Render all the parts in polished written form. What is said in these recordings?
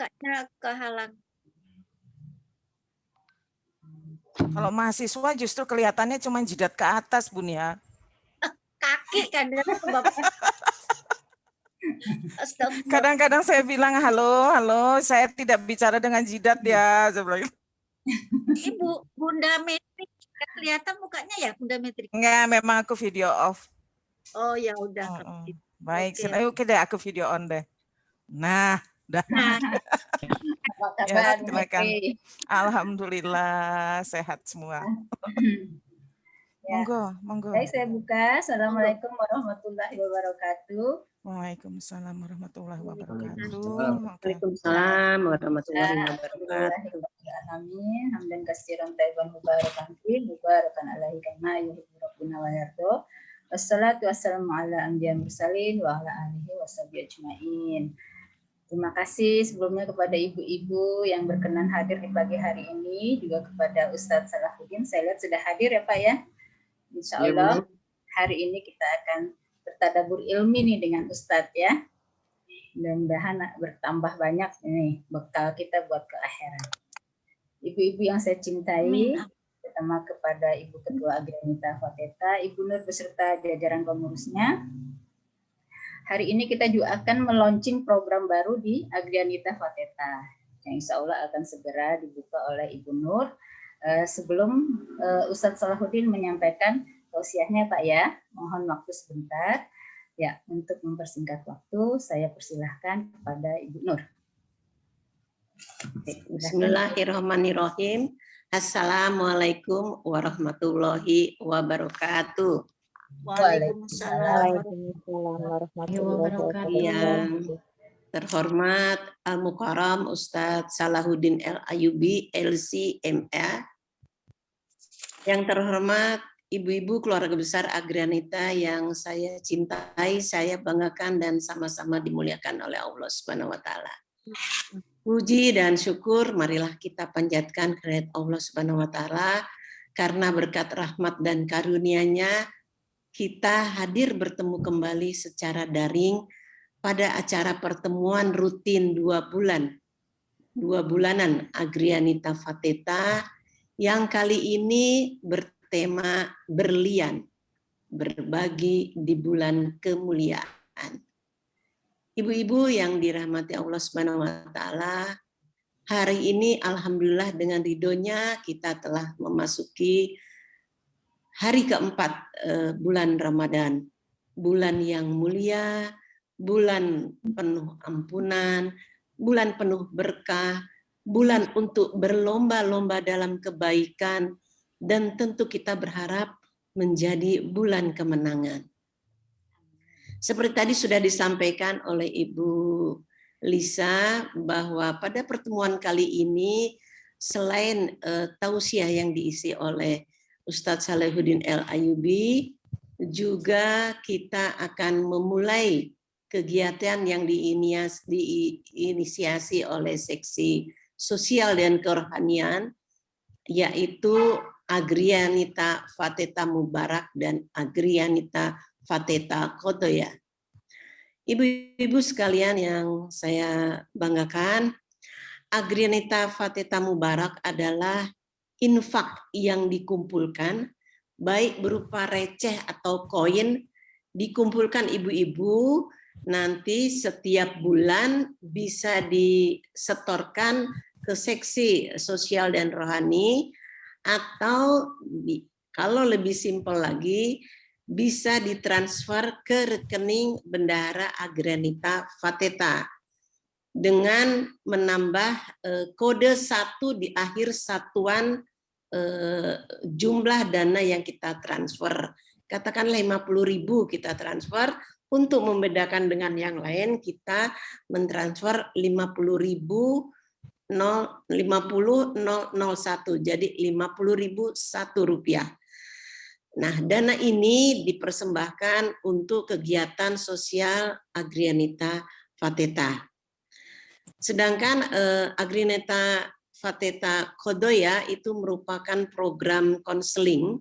mukanya kehalang. Kalau mahasiswa justru kelihatannya cuma jidat ke atas, Bun ya. Kaki kadang Bapak. Astagfirullah. Kadang-kadang saya bilang, halo, saya tidak bicara dengan jidat ya. Saya bilang, Ibu, Bunda Metrik, kelihatan mukanya ya Bunda Metrik? enggak, memang aku video off. Oh ya udah. Baik, Oke. oke deh, aku video on deh. Nah, dah. Apa Ya, kabar, Bu silakan. Metri? Alhamdulillah sehat semua. Ya. Monggo. Baik, saya buka. Assalamualaikum warahmatullahi wabarakatuh. Waalaikumsalam warahmatullahi wabarakatuh. Waalaikumsalam warahmatullahi wabarakatuh. Amin. Hamdan katsiran thayyiban mubarakan fihi mubarakan alaihi kama yuhibbu rabbuna wa yarda. Wassalatu wassalamu ala anbiya mursalin wa ala alihi washabihi ajmain. Terima kasih sebelumnya kepada ibu-ibu yang berkenan hadir di pagi hari ini, juga kepada Ustadz Salahuddin. Saya lihat sudah hadir ya Pak ya. Insya Allah hari ini kita akan bertadabur ilmi nih dengan Ustadz ya. Mudah-mudahan bertambah banyak nih bekal kita buat ke akhirat. Ibu-ibu yang saya cintai, pertama kepada Ibu Ketua Agrianita Fateta, Ibu Nur beserta jajaran pengurusnya. Hari ini kita juga akan meluncing program baru di Agrianita Fateta yang insya Allah akan segera dibuka oleh Ibu Nur. Sebelum Ustadz Salahuddin menyampaikan tausiahnya Pak ya, mohon waktu sebentar. Ya, untuk mempersingkat waktu, saya persilahkan kepada Ibu Nur. Bismillahirrahmanirrahim. Assalamualaikum warahmatullahi wabarakatuh. Waalaikumsalam warahmatullahi wabarakatuh. Yang terhormat Al-Mukarram Ustadz Salahuddin El Ayubi, LC.MA. Yang terhormat ibu-ibu keluarga besar Agrianita yang saya cintai, saya banggakan dan sama-sama dimuliakan oleh Allah Subhanahu wa taala. Puji dan syukur marilah kita panjatkan kehadirat Allah Subhanahu wa taala karena berkat rahmat dan karunia-Nya kita hadir bertemu kembali secara daring pada acara pertemuan rutin 2 bulanan Agrianita Fateta yang kali ini bertema berlian, berbagi di bulan kemuliaan. Ibu-ibu yang dirahmati Allah Subhanahu wa taala, hari ini alhamdulillah dengan ridhonya kita telah memasuki hari keempat bulan Ramadan, bulan yang mulia, bulan penuh ampunan, bulan penuh berkah, bulan untuk berlomba-lomba dalam kebaikan, dan tentu kita berharap menjadi bulan kemenangan. Seperti tadi sudah disampaikan oleh Ibu Lisa bahwa pada pertemuan kali ini selain tausiah yang diisi oleh Ustadz Salahuddin El Ayubi, juga kita akan memulai kegiatan yang diinisiasi oleh seksi sosial dan kerohanian, yaitu Agrianita Fateta Mubarak dan Agrianita Fateta Khodoya. Ibu-ibu sekalian yang saya banggakan, Agrianita Fateta Mubarak adalah infak yang dikumpulkan, baik berupa receh atau koin, dikumpulkan ibu-ibu, nanti setiap bulan bisa disetorkan ke seksi sosial dan rohani, atau kalau lebih simpel lagi, bisa ditransfer ke rekening Bendahara Agrianita Fateta dengan menambah kode 1 di akhir satuan jumlah dana yang kita transfer. Katakanlah 50.000 kita transfer, untuk membedakan dengan yang lain kita mentransfer 50.000 50.001, jadi 50.000 Rp1. Nah, dana ini dipersembahkan untuk kegiatan sosial Agrianita Fateta. Sedangkan Agrianita Fateta Khodoya itu merupakan program konseling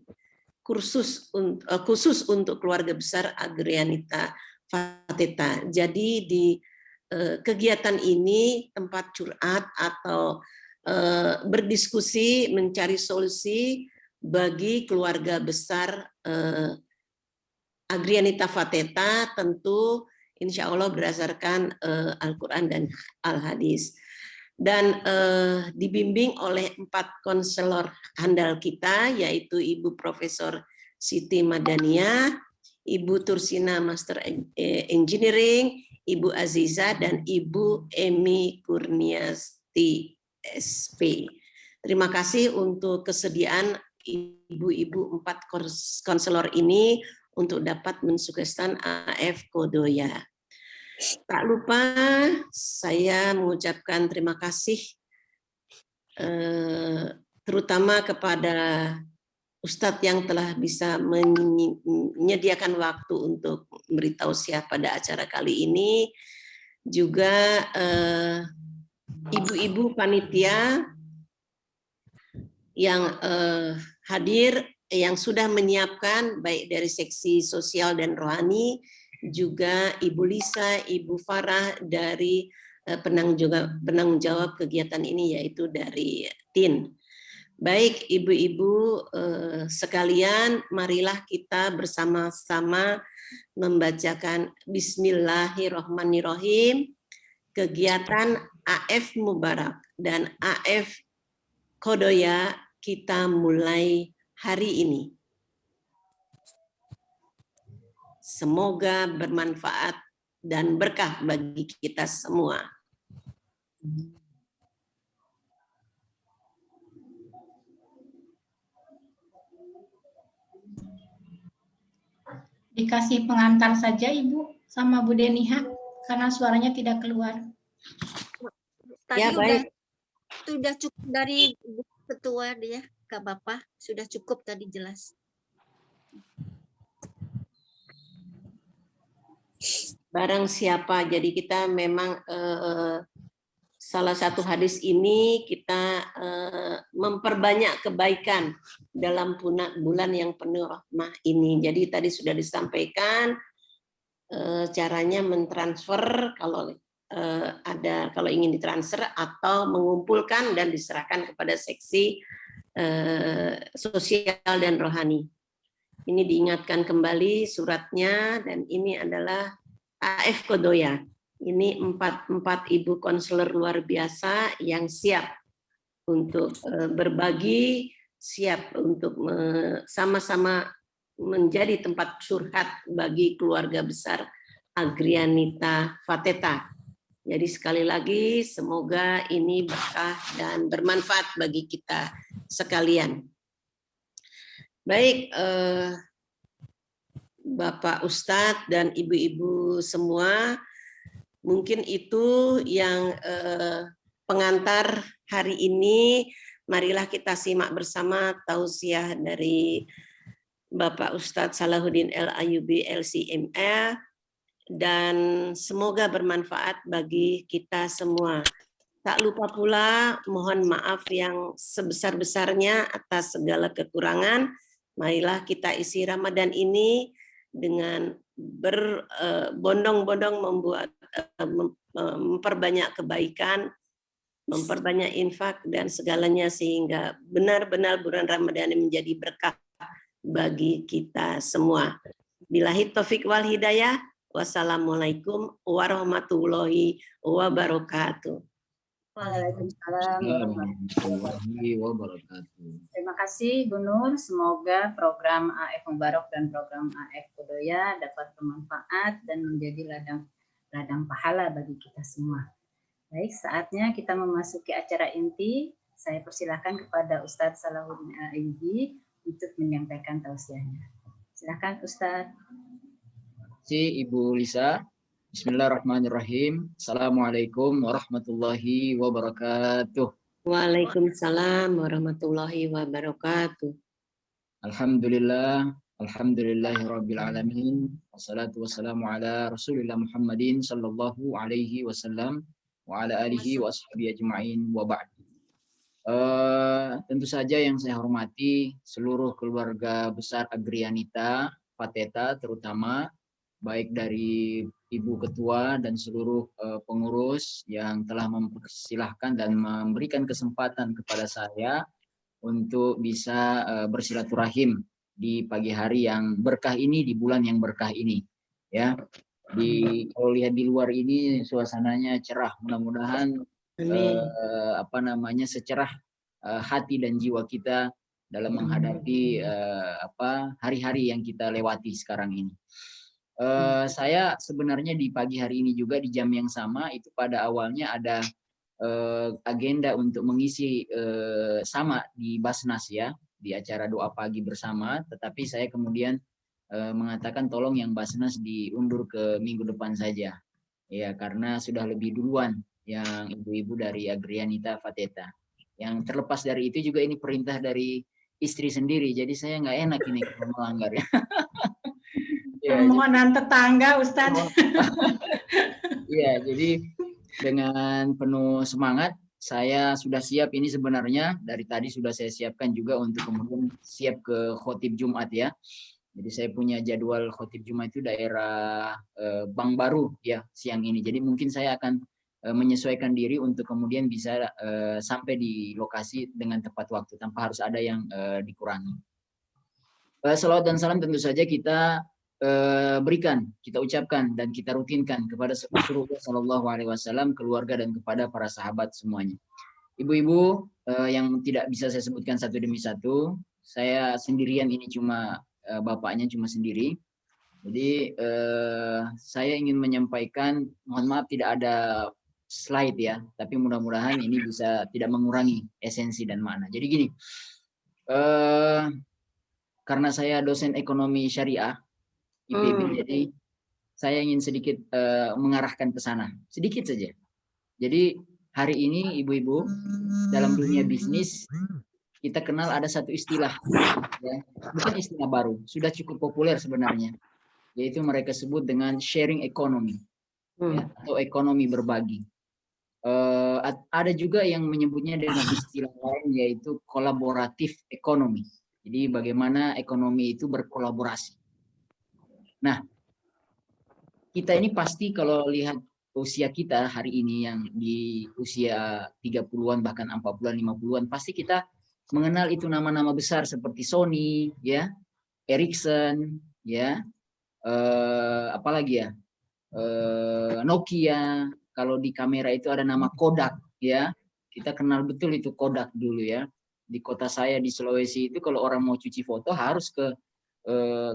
khusus untuk keluarga besar Agrianita Fateta. Jadi kegiatan ini tempat curhat atau berdiskusi mencari solusi bagi keluarga besar Agrianita Fateta, tentu insya Allah berdasarkan Al-Quran dan Al-Hadis. Dan dibimbing oleh 4 konselor handal kita, yaitu Ibu Profesor Siti Madania, Ibu Tursina Master Engineering, Ibu Aziza, dan Ibu Emi Kurniasti SP. Terima kasih untuk kesediaan ibu-ibu 4 konselor ini untuk dapat mensukseskan AF Kodoya. Tak lupa saya mengucapkan terima kasih terutama kepada Ustadz yang telah bisa menyediakan waktu untuk memberi tausiah pada acara kali ini, juga ibu-ibu panitia yang hadir, yang sudah menyiapkan baik dari seksi sosial dan rohani, juga Ibu Lisa, Ibu Farah dari penanggung jawab kegiatan ini, yaitu dari TIN. Baik ibu-ibu sekalian, marilah kita bersama-sama membacakan Bismillahirrahmanirrahim, kegiatan AF Mubarak dan AF Kodoya kita mulai hari ini. Semoga bermanfaat dan berkah bagi kita semua. Dikasih pengantar saja Ibu sama Bu Deniha karena suaranya tidak keluar. Tadi Ya, baik. sudah cukup dari Bu Ketua dia, Kak Bapak, sudah cukup tadi jelas. Barang siapa, jadi kita memang salah satu hadis ini kita memperbanyak kebaikan dalam bulan yang penuh rahmah ini. Jadi tadi sudah disampaikan caranya mentransfer kalau kalau ingin ditransfer atau mengumpulkan dan diserahkan kepada seksi sosial dan rohani. Ini diingatkan kembali suratnya, dan ini adalah AF Kodoya. Ini 4 ibu konselor luar biasa yang siap untuk berbagi, siap untuk sama-sama menjadi tempat curhat bagi keluarga besar Agrianita Fateta. Jadi sekali lagi semoga ini berkah dan bermanfaat bagi kita sekalian. Baik, Bapak Ustadz dan ibu-ibu semua, mungkin itu yang pengantar hari ini. Marilah kita simak bersama tausiah dari Bapak Ustadz Salahuddin El Ayyubi LCMA, dan semoga bermanfaat bagi kita semua. Tak lupa pula mohon maaf yang sebesar-besarnya atas segala kekurangan. Marilah kita isi Ramadan ini dengan berbondong-bondong memperbanyak kebaikan, memperbanyak infak dan segalanya, sehingga benar-benar bulan Ramadan ini menjadi berkah bagi kita semua. Billahi taufik wal hidayah. Wassalamualaikum warahmatullahi wabarakatuh. Waalaikumsalam warahmatullahi wabarakatuh. Terima kasih Bu Nur, semoga program AF Mubarak dan program AF Kodoya dapat bermanfaat dan menjadi ladang pahala bagi kita semua. Baik, saatnya kita memasuki acara inti. Saya persilahkan kepada Ustadz Salahuddin Al-Ayyubi untuk menyampaikan tausiahnya. Silakan Ustadz. Terima kasih Ibu Lisa. Bismillahirrahmanirrahim. Assalamualaikum warahmatullahi wabarakatuh. Waalaikumsalam warahmatullahi wabarakatuh. Alhamdulillah, alhamdulillahirabbil alamin. Wassalatu wassalamu ala Rasulillah Muhammadin sallallahu alaihi wasallam wa ala alihi wa ashabihi ajma'in wa ba'd. Tentu saja yang saya hormati seluruh keluarga besar Agrianita Fateta, terutama baik dari Ibu Ketua dan seluruh pengurus yang telah mempersilahkan dan memberikan kesempatan kepada saya untuk bisa bersilaturahim di pagi hari yang berkah ini, di bulan yang berkah ini. Ya, kalau lihat di luar ini suasananya cerah. Mudah-mudahan secerah hati dan jiwa kita dalam menghadapi hari-hari yang kita lewati sekarang ini. Saya sebenarnya di pagi hari ini juga di jam yang sama itu pada awalnya ada agenda untuk mengisi sama di Basnas ya, di acara doa pagi bersama, tetapi saya kemudian mengatakan tolong yang Basnas diundur ke minggu depan saja. Ya, karena sudah lebih duluan yang ibu-ibu dari Agrianita Fateta. Yang terlepas dari itu juga ini perintah dari istri sendiri, jadi saya nggak enak ini kalau melanggar ya. Permohonan tetangga, Ustadz. Iya, jadi dengan penuh semangat saya sudah siap ini sebenarnya dari tadi sudah saya siapkan juga untuk kemudian siap ke khotib Jumat ya. Jadi saya punya jadwal khotib Jumat itu daerah Bank Baru ya siang ini. Jadi mungkin saya akan menyesuaikan diri untuk kemudian bisa sampai di lokasi dengan tepat waktu tanpa harus ada yang dikurangi. Salawat dan salam tentu saja kita berikan, kita ucapkan dan kita rutinkan kepada Rasulullah Shallallahu Alaihi Wasallam, keluarga dan kepada para sahabat semuanya. Ibu-ibu yang tidak bisa saya sebutkan satu demi satu, saya sendirian ini cuma bapaknya cuma sendiri. Jadi saya ingin menyampaikan, mohon maaf tidak ada slide ya, tapi mudah-mudahan ini bisa tidak mengurangi esensi dan makna. Jadi gini, karena saya dosen ekonomi syariah. Jadi saya ingin sedikit mengarahkan ke sana, sedikit saja. Jadi hari ini ibu-ibu dalam dunia bisnis kita kenal ada satu istilah, ya, bukan istilah baru, sudah cukup populer sebenarnya, yaitu mereka sebut dengan sharing economy, ya, atau ekonomi berbagi. Ada juga yang menyebutnya dengan istilah lain yaitu kolaboratif ekonomi. Jadi bagaimana ekonomi itu berkolaborasi. Nah, kita ini pasti kalau lihat usia kita hari ini yang di usia 30-an bahkan 40-an, 50-an, pasti kita mengenal itu nama-nama besar seperti Sony, ya, Ericsson, ya, apalagi ya, Nokia. Kalau di kamera itu ada nama Kodak, ya, kita kenal betul itu Kodak dulu ya. Di kota saya di Sulawesi itu kalau orang mau cuci foto harus ke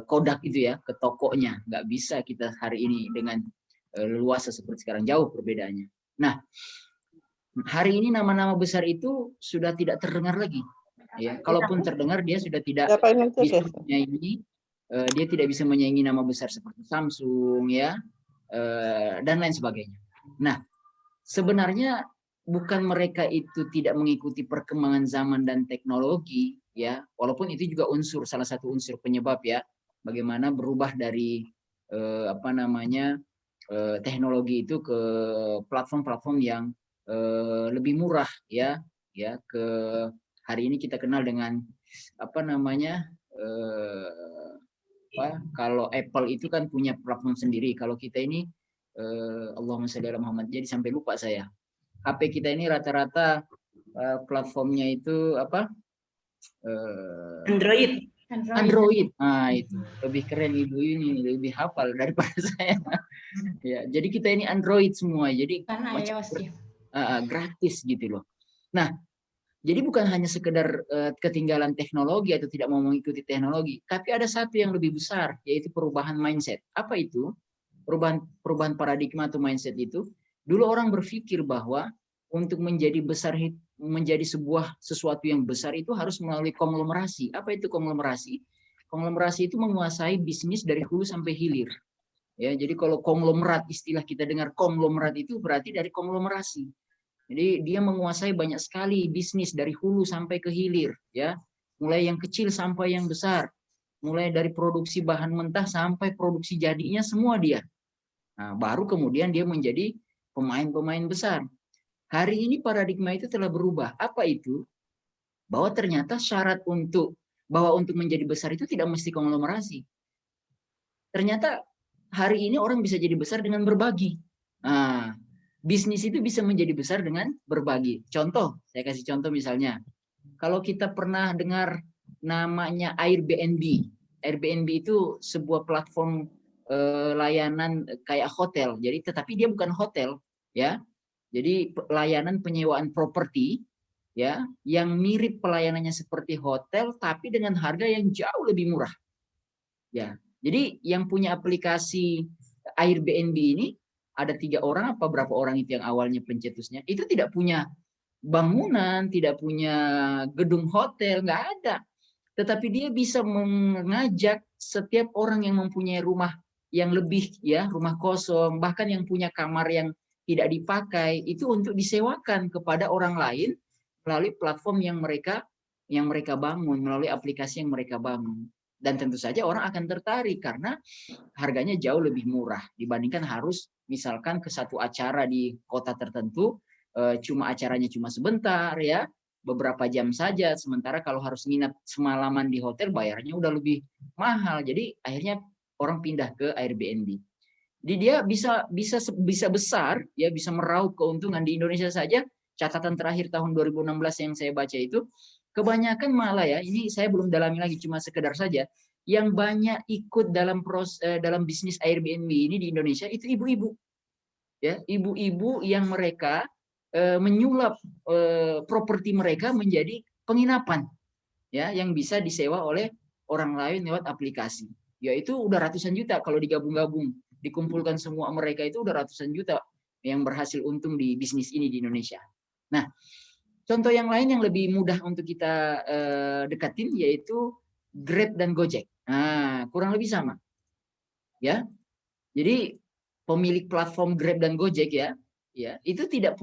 Kodak itu ya, ke tokonya. Nggak bisa kita hari ini dengan leluasa seperti sekarang, jauh perbedaannya. Nah, hari ini nama-nama besar itu sudah tidak terdengar lagi. Ya, kalaupun terdengar dia sudah tidak bisa menyaingi, dia tidak bisa menyaingi nama besar seperti Samsung ya, dan lain sebagainya. Nah, sebenarnya bukan mereka itu tidak mengikuti perkembangan zaman dan teknologi ya, walaupun itu juga salah satu unsur penyebab ya, bagaimana berubah dari teknologi itu ke platform-platform yang lebih murah ya, ke hari ini kita kenal dengan kalau Apple itu kan punya platform sendiri, kalau kita ini Allahumma sholli ala Muhammad, jadi sampai lupa saya. HP kita ini rata-rata platformnya itu apa? Android. Nah, itu lebih keren ibu ini, lebih hafal daripada saya. Ya, jadi kita ini Android semua, jadi gratis gitu loh. Nah, jadi bukan hanya sekedar ketinggalan teknologi atau tidak mau mengikuti teknologi, tapi ada satu yang lebih besar, yaitu perubahan mindset. Apa itu? Perubahan paradigma atau mindset itu. Dulu orang berpikir bahwa untuk menjadi sesuatu yang besar itu harus melalui konglomerasi. Apa itu konglomerasi? Konglomerasi itu menguasai bisnis dari hulu sampai hilir. Ya, jadi kalau konglomerat, istilah kita dengar konglomerat itu berarti dari konglomerasi. Jadi dia menguasai banyak sekali bisnis dari hulu sampai ke hilir, ya. Mulai yang kecil sampai yang besar. Mulai dari produksi bahan mentah sampai produksi jadinya semua dia. Nah, baru kemudian dia menjadi pemain-pemain besar. Hari ini paradigma itu telah berubah. Apa itu? Bahwa ternyata syarat untuk menjadi besar itu tidak mesti konglomerasi. Ternyata hari ini orang bisa jadi besar dengan berbagi. Nah, bisnis itu bisa menjadi besar dengan berbagi. Contoh, saya kasih contoh misalnya, kalau kita pernah dengar namanya Airbnb. Airbnb itu sebuah platform layanan kayak hotel. Jadi tetapi dia bukan hotel, ya. Jadi layanan penyewaan properti, ya, yang mirip pelayanannya seperti hotel tapi dengan harga yang jauh lebih murah. Ya. Jadi yang punya aplikasi Airbnb ini ada 3 orang apa berapa orang itu yang awalnya pencetusnya, itu tidak punya bangunan, tidak punya gedung hotel, nggak ada. Tetapi dia bisa mengajak setiap orang yang mempunyai rumah yang lebih, ya, rumah kosong, bahkan yang punya kamar yang tidak dipakai, itu untuk disewakan kepada orang lain melalui platform yang mereka bangun, melalui aplikasi yang mereka bangun. Dan tentu saja orang akan tertarik karena harganya jauh lebih murah dibandingkan harus misalkan ke satu acara di kota tertentu, cuma acaranya cuma sebentar, ya, beberapa jam saja. Sementara kalau harus nginap semalaman di hotel bayarnya udah lebih mahal. Jadi akhirnya orang pindah ke Airbnb. Jadi dia bisa besar, ya, bisa meraup keuntungan. Di Indonesia saja catatan terakhir tahun 2016 yang saya baca itu kebanyakan malah, ya, ini saya belum dalami lagi, cuma sekedar saja, yang banyak ikut dalam bisnis Airbnb ini di Indonesia itu ibu-ibu, ya, ibu-ibu yang mereka menyulap properti mereka menjadi penginapan, ya, yang bisa disewa oleh orang lain lewat aplikasi. Yaitu udah ratusan juta kalau digabung-gabung, dikumpulkan semua mereka itu udah ratusan juta yang berhasil untung di bisnis ini di Indonesia. Nah, contoh yang lain yang lebih mudah untuk kita dekatin yaitu Grab dan Gojek. Nah, kurang lebih sama, ya. Jadi pemilik platform Grab dan Gojek, ya, itu tidak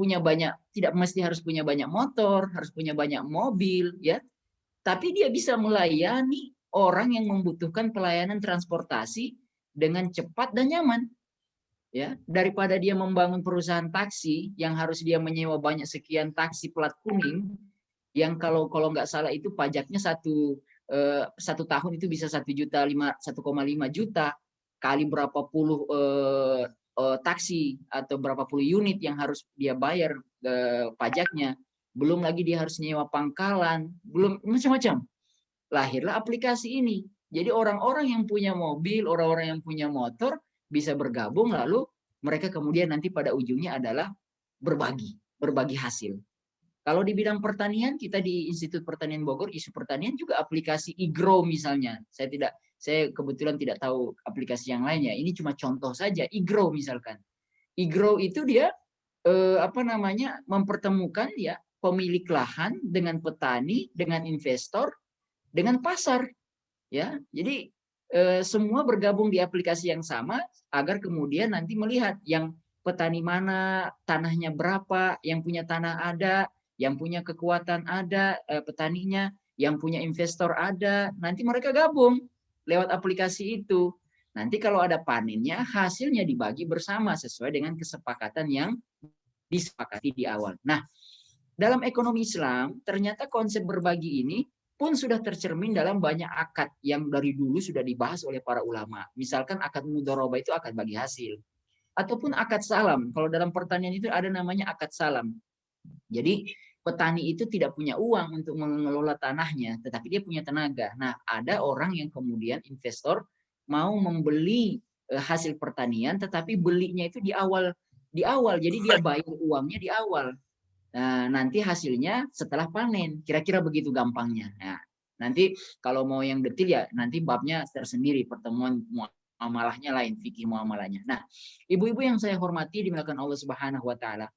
mesti harus punya banyak motor, harus punya banyak mobil, ya. Tapi dia bisa melayani orang yang membutuhkan pelayanan transportasi dengan cepat dan nyaman. Ya, daripada dia membangun perusahaan taksi yang harus dia menyewa banyak sekian taksi plat kuning yang kalau nggak salah itu pajaknya satu tahun itu bisa 1,5 juta kali berapa puluh taksi atau berapa puluh unit yang harus dia bayar pajaknya, belum lagi dia harus nyewa pangkalan, belum macam-macam. Lahirlah aplikasi ini. Jadi orang-orang yang punya mobil, orang-orang yang punya motor bisa bergabung, lalu mereka kemudian nanti pada ujungnya adalah berbagi hasil. Kalau di bidang pertanian, kita di Institut Pertanian Bogor, isu pertanian juga aplikasi iGrow misalnya. Saya kebetulan tidak tahu aplikasi yang lainnya. Ini cuma contoh saja, iGrow misalkan. iGrow itu dia mempertemukan, ya, pemilik lahan dengan petani, dengan investor, dengan pasar, ya. Jadi semua bergabung di aplikasi yang sama agar kemudian nanti melihat yang petani mana, tanahnya berapa, yang punya tanah ada, yang punya kekuatan ada petaninya, yang punya investor ada, nanti mereka gabung lewat aplikasi itu. Nanti kalau ada panennya, hasilnya dibagi bersama sesuai dengan kesepakatan yang disepakati di awal. Nah, dalam ekonomi Islam, ternyata konsep berbagi ini pun sudah tercermin dalam banyak akad yang dari dulu sudah dibahas oleh para ulama. Misalkan akad mudharabah itu akad bagi hasil. Ataupun akad salam. Kalau dalam pertanian itu ada namanya akad salam. Jadi petani itu tidak punya uang untuk mengelola tanahnya, tetapi dia punya tenaga. Nah, ada orang yang kemudian investor mau membeli hasil pertanian, tetapi belinya itu di awal. Jadi dia bayar uangnya di awal. Nah, nanti hasilnya setelah panen, kira-kira begitu gampangnya. Nah, nanti kalau mau yang detail, ya, nanti babnya tersendiri, pertemuan muamalahnya lain, fikih muamalahnya. Nah, ibu-ibu yang saya hormati dimuliakan Allah Subhanahu wa taala.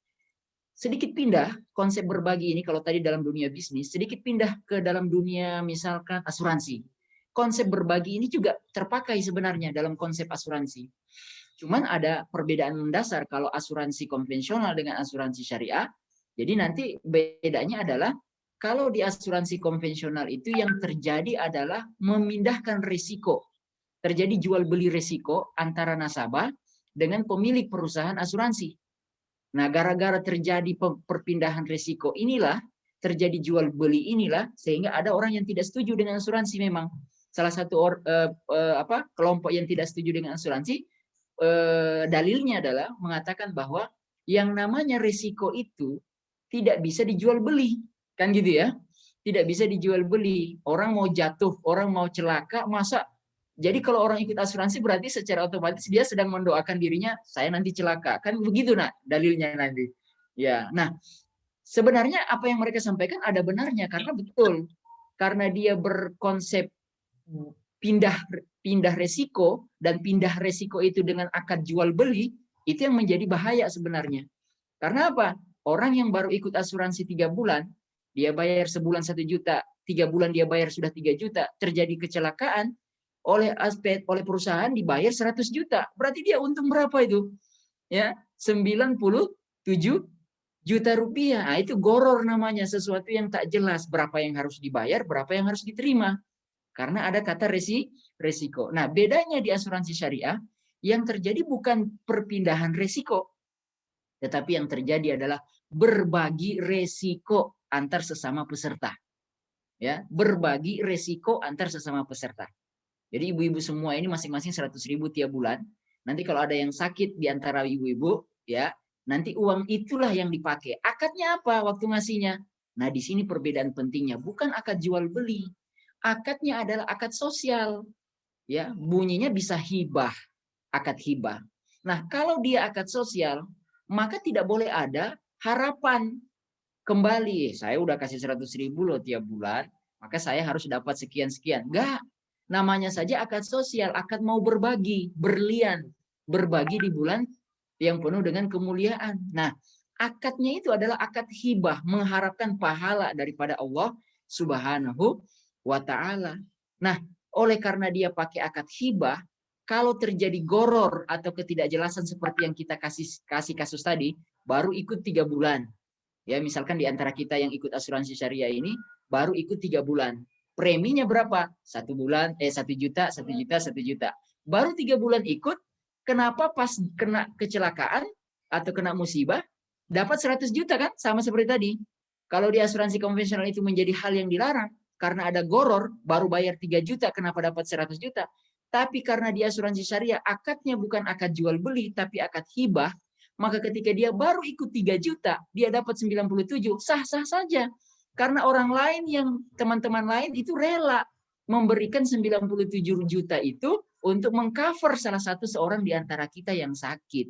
Sedikit pindah konsep berbagi ini kalau tadi dalam dunia bisnis, sedikit pindah ke dalam dunia misalkan asuransi. Konsep berbagi ini juga terpakai sebenarnya dalam konsep asuransi. Cuman ada perbedaan mendasar kalau asuransi konvensional dengan asuransi syariah. Jadi nanti bedanya adalah kalau di asuransi konvensional itu yang terjadi adalah memindahkan risiko. Terjadi jual beli risiko antara nasabah dengan pemilik perusahaan asuransi. Nah, gara-gara terjadi perpindahan risiko inilah, terjadi jual beli inilah, sehingga ada orang yang tidak setuju dengan asuransi memang. Salah satu kelompok yang tidak setuju dengan asuransi dalilnya adalah mengatakan bahwa yang namanya risiko itu tidak bisa dijual beli, kan gitu ya? Tidak bisa dijual beli. Orang mau jatuh, orang mau celaka, masa? Jadi kalau orang ikut asuransi berarti secara otomatis dia sedang mendoakan dirinya, saya nanti celaka, kan begitu nah dalilnya nanti. Ya, nah sebenarnya apa yang mereka sampaikan ada benarnya karena betul, karena dia berkonsep pindah resiko dan pindah resiko itu dengan akad jual beli itu yang menjadi bahaya sebenarnya. Karena apa? Orang yang baru ikut asuransi 3 bulan, dia bayar sebulan 1 juta, 3 bulan dia bayar sudah 3 juta, terjadi kecelakaan, oleh perusahaan dibayar 100 juta. Berarti dia untung berapa itu? Ya, 97 juta rupiah. Nah, itu goror namanya, sesuatu yang tak jelas berapa yang harus dibayar, berapa yang harus diterima. Karena ada kata resiko. Nah, bedanya di asuransi syariah, yang terjadi bukan perpindahan resiko, tetapi yang terjadi adalah berbagi resiko antar sesama peserta. Ya, berbagi resiko antar sesama peserta. Jadi ibu-ibu semua ini masing-masing 100.000 tiap bulan. Nanti kalau ada yang sakit di antara ibu-ibu, ya, nanti uang itulah yang dipakai. Akadnya apa waktu ngasihnya? Nah, di sini perbedaan pentingnya, bukan akad jual beli. Akadnya adalah akad sosial. Ya, bunyinya bisa hibah, akad hibah. Nah, kalau dia akad sosial, maka tidak boleh ada harapan kembali. Saya udah kasih 100.000 loh tiap bulan, maka saya harus dapat sekian-sekian. Enggak. Namanya saja akad sosial, akad mau berbagi, berlian, berbagi di bulan yang penuh dengan kemuliaan. Nah, akadnya itu adalah akad hibah, mengharapkan pahala daripada Allah Subhanahu wa Ta'ala. Nah, oleh karena dia pakai akad hibah, kalau terjadi goror atau ketidakjelasan seperti yang kita kasih kasus tadi, baru ikut 3 bulan. Ya, misalkan di antara kita yang ikut asuransi syariah ini baru ikut 3 bulan. Preminya berapa? 1 bulan, 1 juta, 1 juta, 1 juta. Baru 3 bulan ikut, kenapa pas kena kecelakaan atau kena musibah, dapat 100 juta kan? Sama seperti tadi. Kalau di asuransi konvensional itu menjadi hal yang dilarang, karena ada goror, baru bayar 3 juta, kenapa dapat 100 juta? Tapi karena di asuransi syariah, akadnya bukan akad jual beli, tapi akad hibah, maka ketika dia baru ikut 3 juta, dia dapat 97, sah-sah saja. Karena orang lain yang teman-teman lain itu rela memberikan 97 juta itu untuk mengcover salah satu seorang di antara kita yang sakit.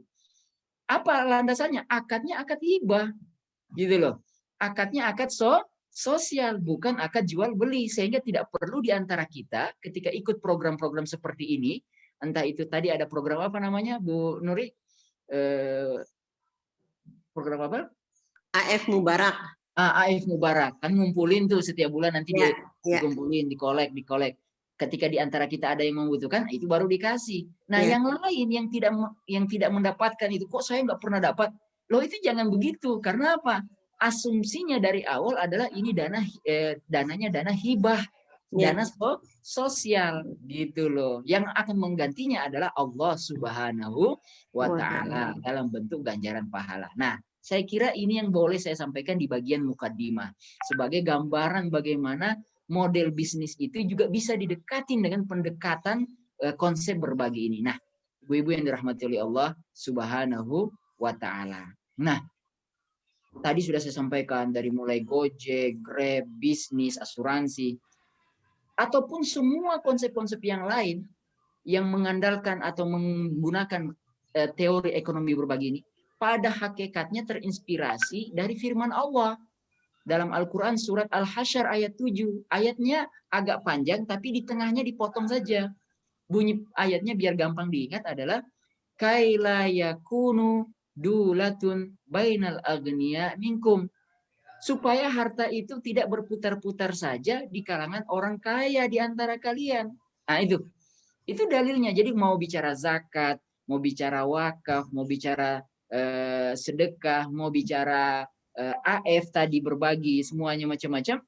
Apa landasannya? Akadnya akad hibah. Gitu loh. Akadnya akad sosial, bukan akad jual beli. Sehingga tidak perlu di antara kita ketika ikut program-program seperti ini, entah itu tadi ada program apa namanya, Bu Nuri? Program apa? AF Mubarak. AF Mubarak kan ngumpulin tuh setiap bulan nanti dikumpulin, dikolek. Ketika di antara kita ada yang membutuhkan, itu baru dikasih. Nah, yang lain yang tidak mendapatkan itu, kok saya nggak pernah dapat? Loh, itu jangan begitu. Karena apa? Asumsinya dari awal adalah ini dananya dana hibah, dana sosial gitu loh. Yang akan menggantinya adalah Allah Subhanahu wa Ta'ala dalam bentuk ganjaran pahala. Nah, saya kira ini yang boleh saya sampaikan di bagian mukaddimah sebagai gambaran bagaimana model bisnis itu juga bisa didekatin dengan pendekatan konsep berbagi ini. Nah, ibu-ibu yang dirahmati oleh Allah Subhanahu wa Ta'ala. Nah, tadi sudah saya sampaikan dari mulai Gojek, Grab, bisnis, asuransi, ataupun semua konsep-konsep yang lain yang mengandalkan atau menggunakan teori ekonomi berbagi ini, pada hakikatnya terinspirasi dari firman Allah. Dalam Al-Quran surat Al-Hasyr ayat 7. Ayatnya agak panjang tapi di tengahnya dipotong saja. Bunyi ayatnya biar gampang diingat adalah kaila yakunu dulatun bainal agniya minkum. Supaya harta itu tidak berputar-putar saja di kalangan orang kaya di antara kalian. Nah, itu dalilnya. Jadi mau bicara zakat, mau bicara wakaf, mau bicara sedekah, mau bicara AF tadi berbagi, semuanya macam-macam.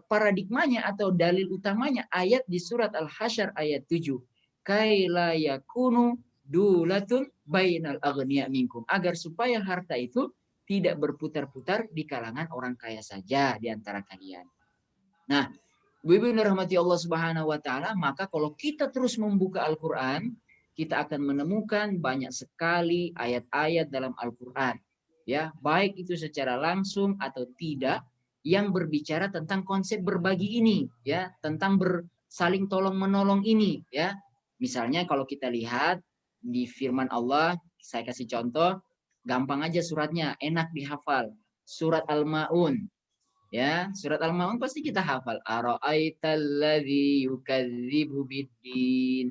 Paradigmanya atau dalil utamanya ayat di surat Al-Hasyr ayat 7. Kaila yakunu dulatun bainal aghniya minkum. Agar supaya harta itu tidak berputar-putar di kalangan orang kaya saja di antara kalian. Nah, ibu-ibu yang dirahmati Allah Subhanahu wa Ta'ala, maka kalau kita terus membuka Al-Quran, kita akan menemukan banyak sekali ayat-ayat dalam Al-Qur'an, ya, baik itu secara langsung atau tidak, yang berbicara tentang konsep berbagi ini, ya, tentang saling tolong menolong ini, ya. Misalnya kalau kita lihat di firman Allah, saya kasih contoh, gampang aja suratnya, enak dihafal. Surat Al-Maun, ya, surat Al-Maun pasti kita hafal. Ara'aitalladzi yukadzibu biddin,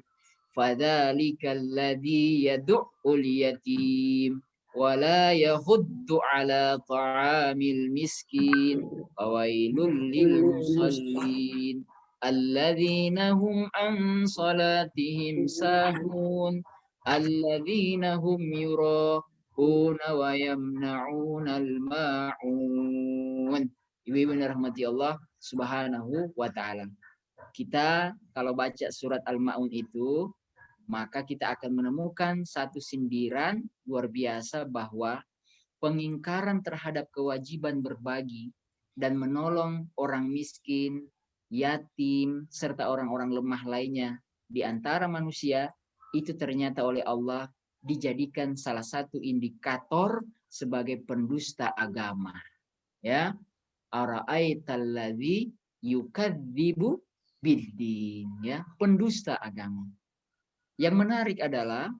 fadzalikal ladzi yad'ul yatim wala yahuddu ala ta'amil miskin fawailul lil musallin alladzina hum an salatihim sahun alladzina hum yura'una wa yamna'una al-ma'un. Ibu-ibu yang dirahmati Allah Subhanahu wa taala. Kita kalau baca surat Al-Maun itu, maka kita akan menemukan satu sindiran luar biasa bahwa pengingkaran terhadap kewajiban berbagi dan menolong orang miskin, yatim, serta orang-orang lemah lainnya di antara manusia itu ternyata oleh Allah dijadikan salah satu indikator sebagai pendusta agama. Ya, ara'aitalladzi yukadzibu biddin, ya, pendusta agama. Yang menarik adalah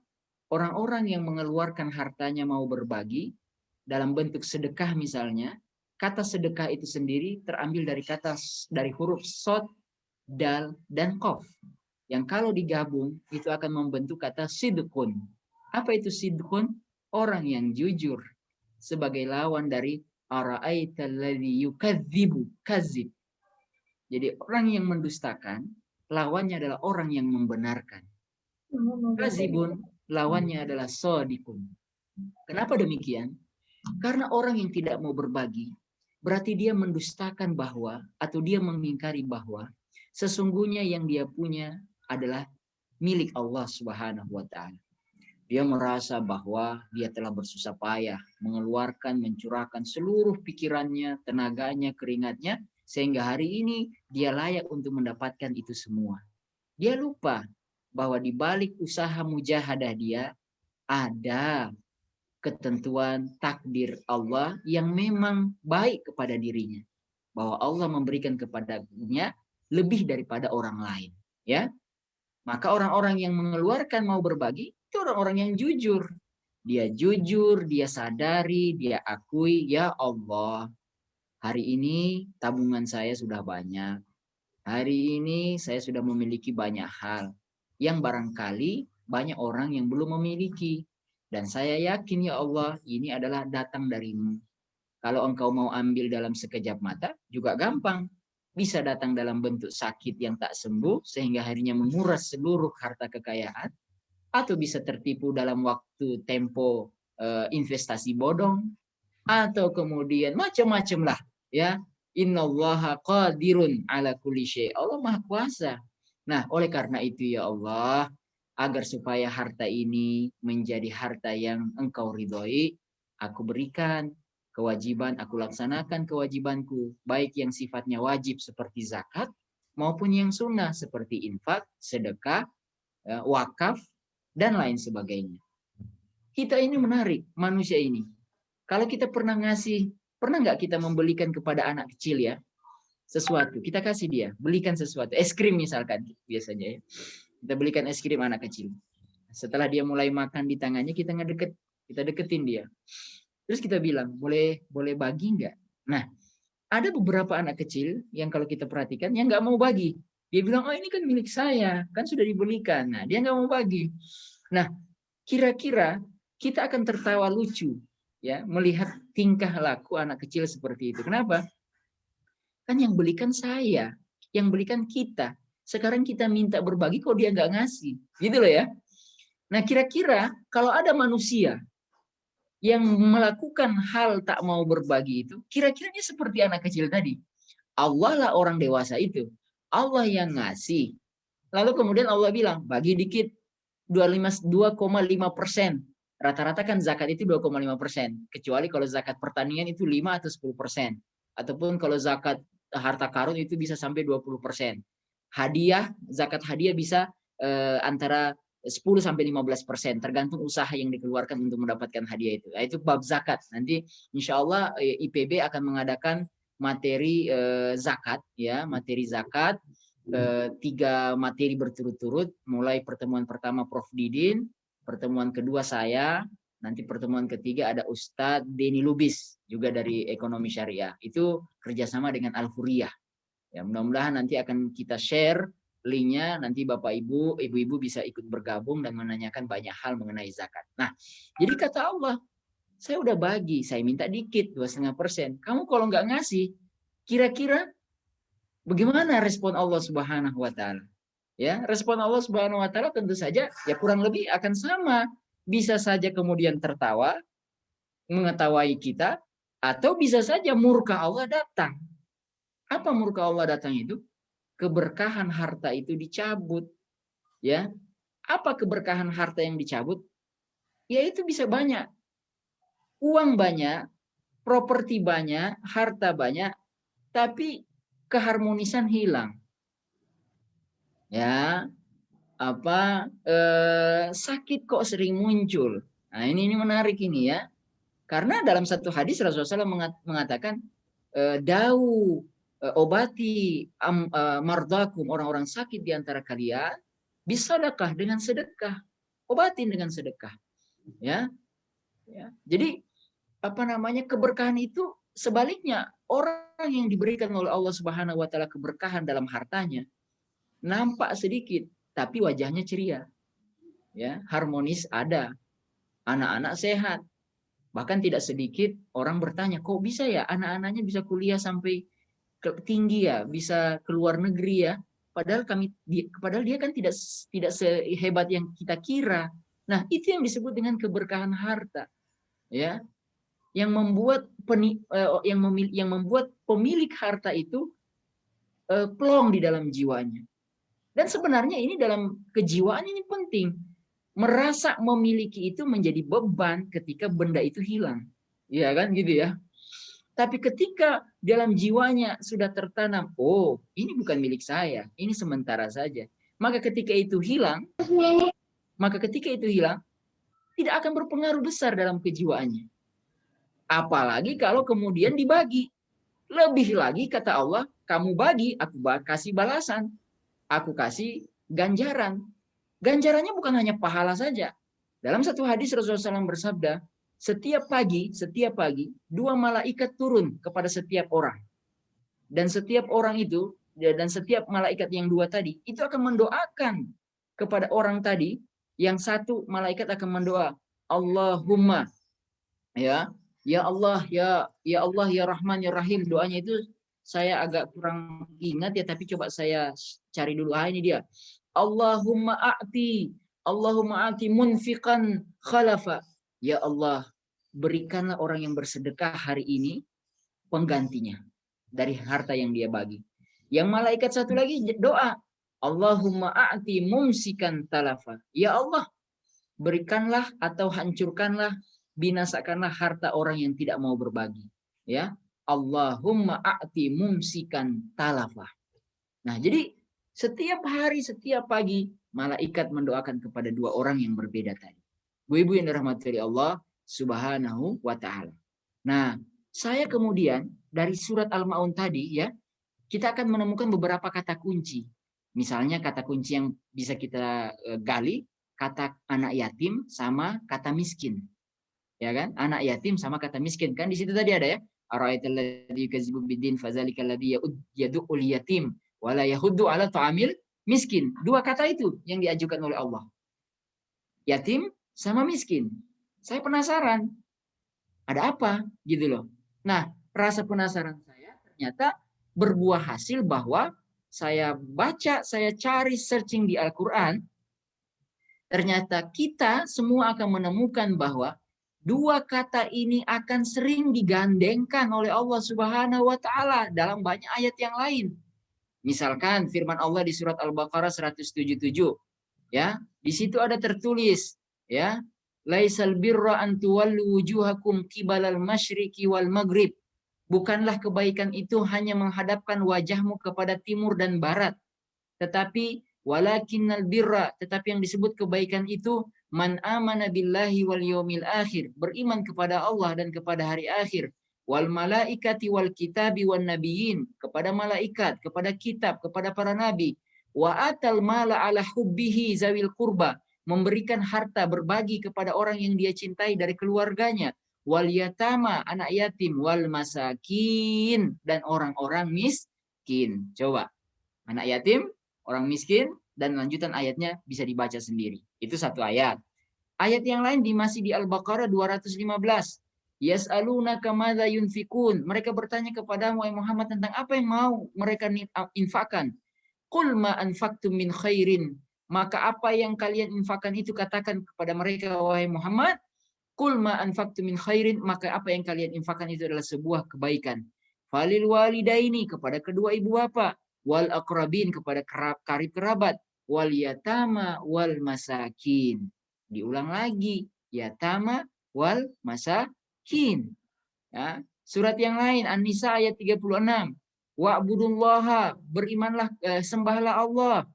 orang-orang yang mengeluarkan hartanya mau berbagi dalam bentuk sedekah misalnya, kata sedekah itu sendiri terambil dari huruf sod, dal, dan qaf. Yang kalau digabung itu akan membentuk kata sidqun. Apa itu sidqun? Orang yang jujur. Sebagai lawan dari ara'aitalladzi yukadzibu, kadzib. Jadi orang yang mendustakan, lawannya adalah orang yang membenarkan. Kadzibun, lawannya adalah shadiqun. Kenapa demikian? Karena orang yang tidak mau berbagi, berarti dia mendustakan bahwa, atau dia mengingkari bahwa, sesungguhnya yang dia punya adalah milik Allah Subhanahu wa taala. Dia merasa bahwa dia telah bersusah payah mengeluarkan, mencurahkan seluruh pikirannya, tenaganya, keringatnya, sehingga hari ini dia layak untuk mendapatkan itu semua. Dia lupa bahwa di balik usaha mujahadah dia ada ketentuan takdir Allah yang memang baik kepada dirinya. Bahwa Allah memberikan kepadanya lebih daripada orang lain. Ya, maka orang-orang yang mengeluarkan mau berbagi itu orang-orang yang jujur. Dia jujur, dia sadari, dia akui, ya Allah, hari ini tabungan saya sudah banyak. Hari ini saya sudah memiliki banyak hal yang barangkali banyak orang yang belum memiliki. Dan saya yakin ya Allah, ini adalah datang darimu. Kalau engkau mau ambil dalam sekejap mata, juga gampang. Bisa datang dalam bentuk sakit yang tak sembuh, sehingga akhirnya menguras seluruh harta kekayaan. Atau bisa tertipu dalam waktu tempo investasi bodong. Atau kemudian macam-macam lah. Ya, innallaha qadirun ala kulli syai'. Allah Maha Kuasa. Nah, oleh karena itu ya Allah, agar supaya harta ini menjadi harta yang engkau ridhoi, aku berikan kewajiban, aku laksanakan kewajibanku, baik yang sifatnya wajib seperti zakat, maupun yang sunnah seperti infak, sedekah, wakaf, dan lain sebagainya. Kita ini menarik, manusia ini. Kalau kita pernah nggak kita membelikan kepada anak kecil ya, sesuatu, kita kasih dia, belikan sesuatu, es krim misalkan, biasanya ya. Kita belikan es krim anak kecil. Setelah dia mulai makan di tangannya, kita deketin dia. Terus kita bilang, boleh bagi nggak? Nah, ada beberapa anak kecil yang kalau kita perhatikan, yang nggak mau bagi. Dia bilang, oh ini kan milik saya, kan sudah dibelikan. Nah, dia nggak mau bagi. Nah, kira-kira kita akan tertawa lucu ya melihat tingkah laku anak kecil seperti itu. Kenapa? Kan yang belikan saya, yang belikan kita. Sekarang kita minta berbagi, kok dia nggak ngasih. Gitu loh ya. Nah, kira-kira kalau ada manusia yang melakukan hal tak mau berbagi itu, kira-kira dia seperti anak kecil tadi. Allah lah orang dewasa itu. Allah yang ngasih. Lalu kemudian Allah bilang, bagi dikit, 2,5%. Rata-rata kan zakat itu 2,5%. Kecuali kalau zakat pertanian itu 5 atau 10%. Ataupun kalau zakat harta karun itu bisa sampai 20%. Hadiah, zakat hadiah bisa antara 10-15%, tergantung usaha yang dikeluarkan untuk mendapatkan hadiah itu. Nah, itu bab zakat. Nanti insya Allah IPB akan mengadakan materi zakat, ya, materi zakat, 3 materi berturut-turut. Mulai pertemuan pertama Prof. Didin, pertemuan kedua saya, nanti pertemuan ketiga ada Ustadz Denny Lubis juga dari Ekonomi Syariah. Itu kerjasama dengan Al-Huriyah. Ya, mudah-mudahan nanti akan kita share linknya, nanti Bapak Ibu, Ibu-ibu bisa ikut bergabung dan menanyakan banyak hal mengenai zakat. Nah, jadi kata Allah, saya udah bagi, saya minta dikit, 2,5%. Kamu kalau nggak ngasih, kira-kira bagaimana respon Allah Subhanahu wa Ta'ala? Ya, respon Allah Subhanahu wa Ta'ala tentu saja ya kurang lebih akan sama. Bisa saja kemudian tertawa, mengetawahi kita, atau bisa saja murka Allah datang. Apa murka Allah datang itu? Keberkahan harta itu dicabut. Ya, apa keberkahan harta yang dicabut? Ya itu bisa banyak. Uang banyak, properti banyak, harta banyak, tapi keharmonisan hilang. Ya, sakit kok sering muncul. Nah, ini menarik ini ya. Karena dalam satu hadis Rasulullah SAW mengatakan obati mardakum, orang-orang sakit di antara kalian, bisadaqah, dengan sedekah. Obatin dengan sedekah. Ya. Jadi keberkahan itu sebaliknya, orang yang diberikan oleh Allah Subhanahu wa Ta'ala keberkahan dalam hartanya nampak sedikit tapi wajahnya ceria. Ya, harmonis ada. Anak-anak sehat. Bahkan tidak sedikit orang bertanya, kok bisa ya anak-anaknya bisa kuliah sampai tinggi ya, bisa keluar negeri ya, padahal dia kan tidak sehebat yang kita kira. Nah, itu yang disebut dengan keberkahan harta, ya, yang membuat pemilik harta itu plong di dalam jiwanya. Dan sebenarnya ini dalam kejiwaan ini penting, merasa memiliki itu menjadi beban ketika benda itu hilang, ya kan gitu ya. Tapi ketika dalam jiwanya sudah tertanam, oh ini bukan milik saya, ini sementara saja. Maka ketika itu hilang, tidak akan berpengaruh besar dalam kejiwaannya. Apalagi kalau kemudian dibagi. Lebih lagi kata Allah, kamu bagi, aku kasih balasan. Aku kasih ganjaran. Ganjarannya bukan hanya pahala saja. Dalam satu hadis Rasulullah SAW bersabda, setiap pagi 2 malaikat turun kepada setiap orang. Dan setiap orang itu, dan setiap malaikat yang 2 tadi, itu akan mendoakan kepada orang tadi. Yang satu malaikat akan mendoa, Allahumma, ya Allah, ya Allah, ya Rahman, ya Rahim. Doanya itu saya agak kurang ingat ya, tapi coba saya cari dulu. Ini dia. Allahumma a'ti munfiqan khalafa. Ya Allah, berikanlah orang yang bersedekah hari ini penggantinya dari harta yang dia bagi. Yang malaikat satu lagi doa, Allahumma a'ti mumsikan talafa. Ya Allah, berikanlah atau hancurkanlah, binasakanlah harta orang yang tidak mau berbagi. Ya, Allahumma a'ti mumsikan talafa. Nah, jadi setiap hari, setiap pagi, malaikat mendoakan kepada 2 orang yang berbeda tadi. Bu-ibu yang dirahmati Allah Subhanahu wa Ta'ala. Nah, saya kemudian dari surat Al-Ma'un tadi ya, kita akan menemukan beberapa kata kunci. Misalnya kata kunci yang bisa kita gali, kata anak yatim sama kata miskin. Ya kan? Anak yatim sama kata miskin. Kan di situ tadi ada ya. Ara'aital ladzi yukadzibu biddin fadzalikal ladzi yad'ul yatim wa la yahuddu 'ala ta'amil miskin. 2 kata itu yang diajukan oleh Allah. Yatim sama miskin. Saya penasaran. Ada apa? Gitu loh. Nah, rasa penasaran saya ternyata berbuah hasil bahwa saya baca, saya cari searching di Al-Quran. Ternyata kita semua akan menemukan bahwa 2 kata ini akan sering digandengkan oleh Allah Subhanahu wa Ta'ala dalam banyak ayat yang lain. Misalkan firman Allah di surat Al-Baqarah 177. Ya, di situ ada tertulis ya, laisal birra an tuwallu wujuhakum qibalal masyriqi wal maghrib. Bukanlah kebaikan itu hanya menghadapkan wajahmu kepada timur dan barat, tetapi Walakinnal birra, tetapi yang disebut kebaikan itu man amana billahi wal yaumil akhir, beriman kepada Allah dan kepada hari akhir, wal malaikati wal kitabi wan nabiyyin, kepada malaikat, kepada kitab, kepada para nabi, wa atal mala ala hubbihi zawil qurba, memberikan harta berbagi kepada orang yang dia cintai dari keluarganya, wal yatama, anak yatim, wal masakin, dan orang-orang miskin. Coba, anak yatim, orang miskin, dan lanjutan ayatnya bisa dibaca sendiri. Itu satu ayat. Ayat yang lain masih di Al-Baqarah 215. Yas'alunaka madza yunfikun. Mereka bertanya kepadamu, wahai Muhammad, tentang apa yang mau mereka infakkan. Qul ma anfaqtum min khairin. Maka apa yang kalian infakkan itu katakan kepada mereka, wahai Muhammad. Qul ma anfaqtum min khairin. Maka apa yang kalian infakkan itu adalah sebuah kebaikan. Falil walidaini, kepada kedua ibu bapak. Wal aqrabin, kepada karib kerabat. Wal yatama wal masakin. Diulang lagi, yatama wal masakin. Ya. Surat yang lain, An-Nisa ayat 36. Wa'budullaha, berimanlah, sembahlah Allah.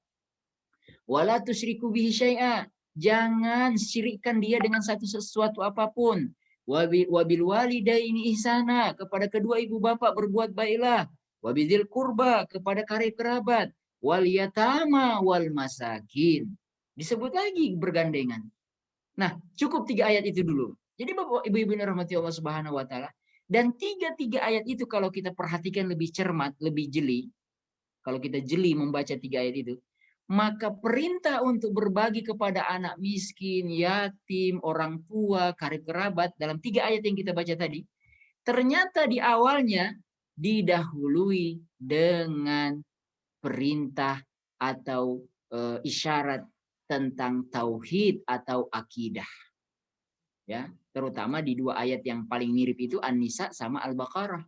Wala tusyriku bihi syai'a, jangan syirikkan dia dengan sesuatu apapun. Wabil walidaini ihsana, kepada kedua ibu bapak berbuat baiklah. Wabidzil qurba, kepada karib kerabat. Wal yatama wal masakin. Disebut lagi bergandengan. Nah, cukup 3 ayat itu dulu. Jadi Bapak Ibu-ibu yang dirahmati Allah Subhanahu wa taala, dan tiga ayat itu kalau kita perhatikan lebih cermat, lebih jeli, kalau kita jeli membaca 3 ayat itu, maka perintah untuk berbagi kepada anak miskin, yatim, orang tua, karib kerabat dalam 3 ayat yang kita baca tadi, ternyata di awalnya didahului dengan perintah atau isyarat tentang tauhid atau akidah. Ya, terutama di 2 ayat yang paling mirip itu An-Nisa sama Al-Baqarah.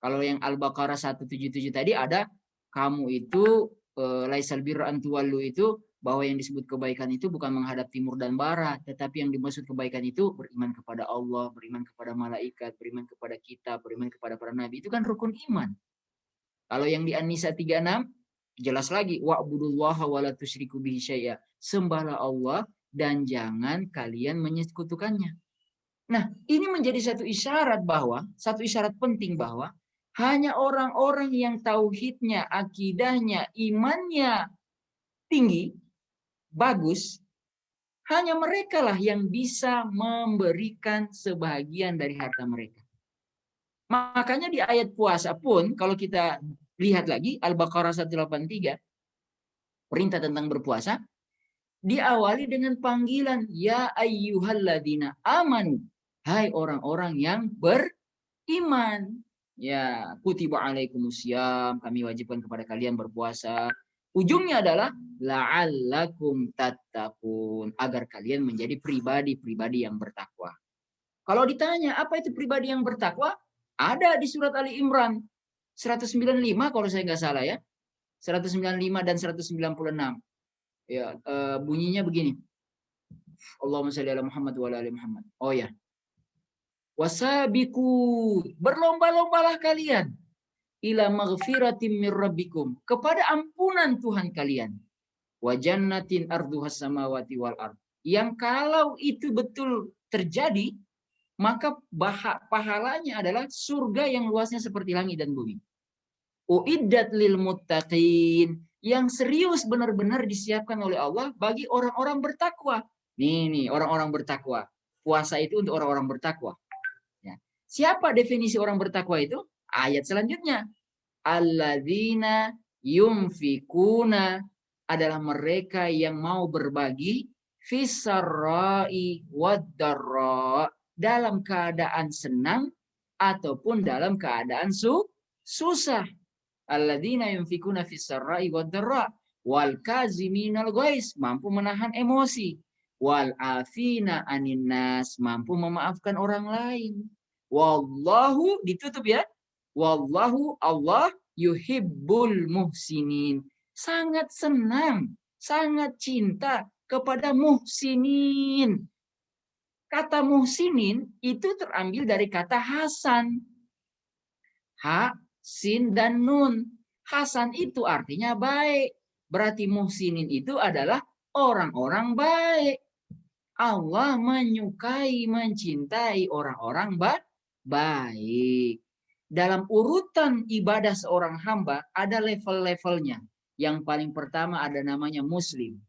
Kalau yang Al-Baqarah 177 tadi ada kamu itu laisal birra an tuwallu, itu bahwa yang disebut kebaikan itu bukan menghadap timur dan barat, tetapi yang dimaksud kebaikan itu beriman kepada Allah, beriman kepada malaikat, beriman kepada kitab, beriman kepada para nabi. Itu kan rukun iman. Kalau yang di An-Nisa 36 jelas lagi, wa'budullaha wa la tusyriku bihi syai'a, sembahlah Allah dan jangan kalian menyekutukannya. Nah, ini menjadi satu isyarat penting bahwa hanya orang-orang yang tauhidnya, akidahnya, imannya tinggi, bagus, hanya mereka lah yang bisa memberikan sebahagian dari harta mereka. Makanya di ayat puasa pun, kalau kita lihat lagi, Al-Baqarah 183, perintah tentang berpuasa, diawali dengan panggilan, ya ayyuhalladzina amanu, hai orang-orang yang beriman. Ya, kutiba alaikumusiyam, kami wajibkan kepada kalian berpuasa. Ujungnya adalah la'allakum tattaqun, agar kalian menjadi pribadi-pribadi yang bertakwa. Kalau ditanya apa itu pribadi yang bertakwa, ada di surat Ali Imran 195 kalau saya nggak salah ya, 195 dan 196. Ya, bunyinya begini. Allahumma shalli ala Muhammad wa ala ali Muhammad. Oh ya. Wasabiqu, berlomba-lombalah kalian ila maghfiratin mir rabbikum, kepada ampunan Tuhan kalian. Wa jannatin arduhas samawati wal ard, yang kalau itu betul terjadi, maka pahalanya adalah surga yang luasnya seperti langit dan bumi. Uiddat lil muttaqin, yang serius benar-benar disiapkan oleh Allah bagi orang-orang bertakwa. Nih orang-orang bertakwa. Puasa itu untuk orang-orang bertakwa. Ya. Siapa definisi orang bertakwa itu? Ayat selanjutnya. Alladzina yunfikuna, adalah mereka yang mau berbagi fisarra'i wad-dharra, dalam keadaan senang ataupun dalam keadaan susah. Alladzina yunfikuna fis-sarra'i wad-dharra wal kaziminal ghaiz, mampu menahan emosi, wal afina 'anin nas, mampu memaafkan orang lain. Wallahu, ditutup ya. Wallahu, Allah, yuhibbul muhsinin, sangat senang, sangat cinta kepada muhsinin. Kata muhsinin itu terambil dari kata hasan. Ha, sin, dan nun. Hasan itu artinya baik. Berarti muhsinin itu adalah orang-orang baik. Allah menyukai, mencintai orang-orang baik. Dalam urutan ibadah seorang hamba ada level-levelnya. Yang paling pertama ada namanya muslim.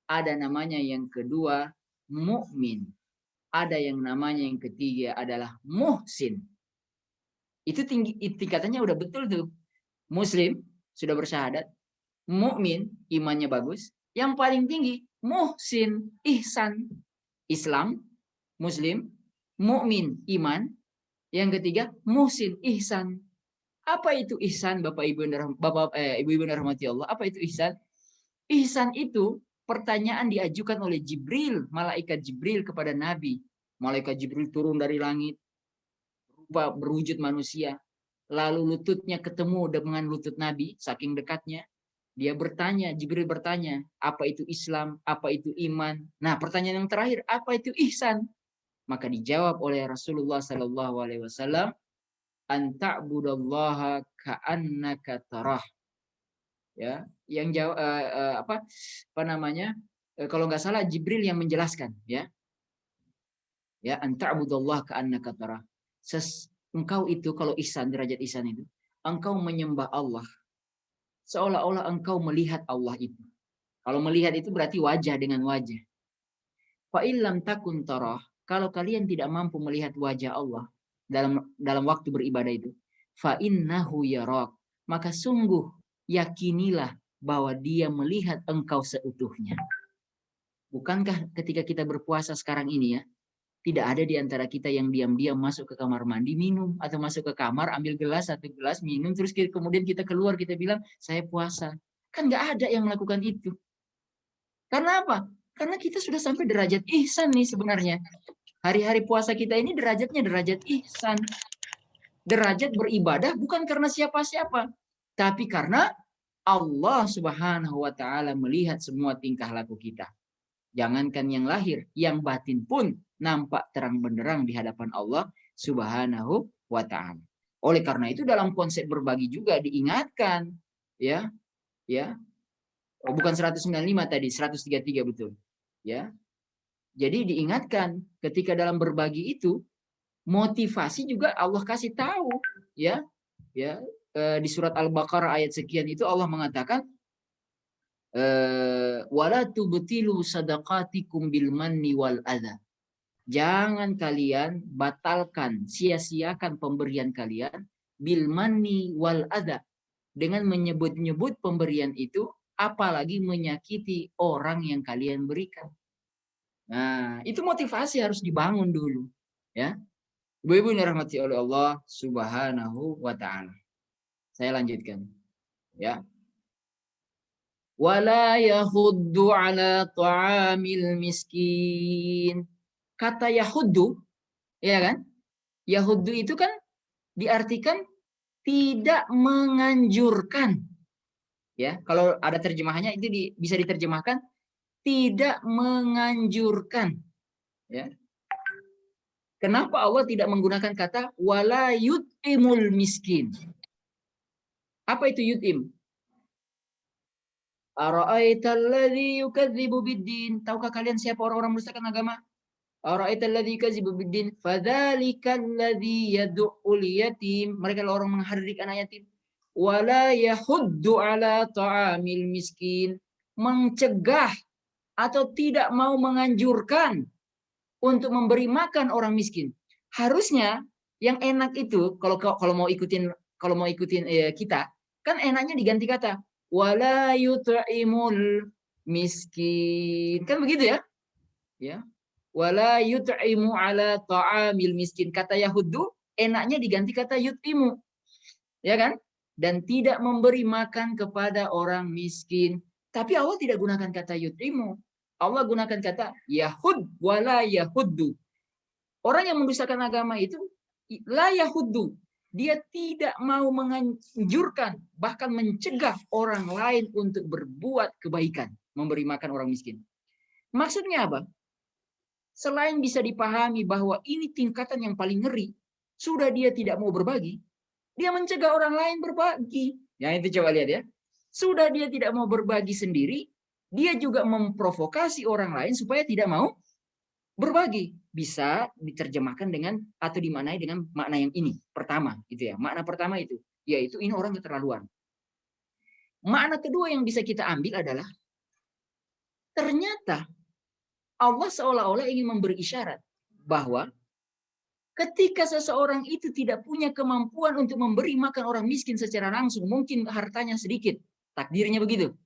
Ada namanya yang kedua mukmin. Ada yang namanya yang ketiga adalah muhsin. Itu tingkatannya udah betul tuh. Muslim sudah bersyahadat, mukmin imannya bagus, yang paling tinggi muhsin, ihsan. Islam, muslim, mukmin, iman, yang ketiga muhsin, ihsan. Apa itu ihsan, Bapak Ibu rahmati Allah? Apa itu ihsan? Ihsan itu pertanyaan diajukan oleh Jibril, malaikat Jibril kepada Nabi. Malaikat Jibril turun dari langit, berwujud manusia. Lalu lututnya ketemu dengan lutut Nabi, saking dekatnya. Dia bertanya, Jibril bertanya, apa itu Islam, apa itu iman? Nah, pertanyaan yang terakhir, apa itu ihsan? Maka dijawab oleh Rasulullah SAW, anta'budallaha ka'annaka tarah. Ya, yang jawab apa namanya? Kalau nggak salah Jibril yang menjelaskan, ya. Ya, anta'budallaha ka'annaka tarah. Engkau itu kalau ihsan, derajat ihsan itu, engkau menyembah Allah seolah-olah engkau melihat Allah itu. Kalau melihat itu berarti wajah dengan wajah. Fa illam takun tarah, kalau kalian tidak mampu melihat wajah Allah dalam waktu beribadah itu, fa innahu yarak, maka sungguh yakinilah bahwa dia melihat engkau seutuhnya. Bukankah ketika kita berpuasa sekarang ini, ya, tidak ada di antara kita yang diam-diam masuk ke kamar mandi, minum, atau masuk ke kamar, ambil satu gelas, minum, terus kemudian kita keluar, kita bilang, saya puasa. Kan nggak ada yang melakukan itu. Karena apa? Karena kita sudah sampai derajat ihsan nih sebenarnya. Hari-hari puasa kita ini derajatnya derajat ihsan. Derajat beribadah bukan karena siapa-siapa, tapi karena Allah Subhanahu wa Ta'ala melihat semua tingkah laku kita. Jangankan yang lahir, yang batin pun nampak terang benderang di hadapan Allah Subhanahu wa Ta'ala. Oleh karena itu dalam konsep berbagi juga diingatkan, ya. Oh, bukan 195 tadi, 133 betul. Ya. Jadi diingatkan ketika dalam berbagi itu motivasi juga Allah kasih tahu, ya. Di surat Al-Baqarah ayat sekian itu Allah mengatakan wala tubtilu sadaqatikum bil manni wal adza. Jangan kalian batalkan, sia-siakan pemberian kalian bil manni wal adza, dengan menyebut-nyebut pemberian itu, apalagi menyakiti orang yang kalian berikan. Nah, itu motivasi harus dibangun dulu, ya. Ibu-ibu yang dirahmati oleh Allah Subhanahu wa Ta'ala. Saya lanjutkan, ya. Wala yahuddu ala ta'amil miskin. Kata yahuddu, ya kan? Yahuddu itu kan diartikan tidak menganjurkan. Ya, kalau ada terjemahannya itu bisa diterjemahkan tidak menganjurkan. Ya. Kenapa Allah tidak menggunakan kata wala yut'imul miskin? Apa itu yut'im? Ara'aital ladzi yukadzibu biddin. Tahukah kalian siapa orang-orang merusakan agama? Ara'aital ladzi yukadzibu biddin, fadzalikal ladzi yad'ul yatim. Mereka adalah orang menghardik anak yatim. Wala yahuddu ala ta'amil miskin. Mencegah atau tidak mau menganjurkan untuk memberi makan orang miskin. Harusnya yang enak itu kalau mau ikutin kita, kan enaknya diganti kata wala yut'imul miskin. Kan begitu ya? Ya. Wala yut'imu ala ta'amil miskin. Kata yahuddu enaknya diganti kata yut'imu. Ya kan? Dan tidak memberi makan kepada orang miskin. Tapi Allah tidak gunakan kata yut'imu. Allah gunakan kata yahud wala yahuddu. Orang yang mendustakan agama itu la yahuddu. Dia tidak mau menganjurkan, bahkan mencegah orang lain untuk berbuat kebaikan, memberi makan orang miskin. Maksudnya apa? Selain bisa dipahami bahwa ini tingkatan yang paling ngeri, sudah dia tidak mau berbagi, dia mencegah orang lain berbagi. Ya itu coba lihat ya. Sudah dia tidak mau berbagi sendiri, dia juga memprovokasi orang lain supaya tidak mau berbagi. Bisa diterjemahkan dengan atau dimaknai dengan makna yang ini. Pertama, gitu ya. Makna pertama itu, yaitu ini orang keterlaluan. Makna kedua yang bisa kita ambil adalah ternyata Allah seolah-olah ingin memberi isyarat bahwa ketika seseorang itu tidak punya kemampuan untuk memberi makan orang miskin secara langsung, mungkin hartanya sedikit, takdirnya begitu.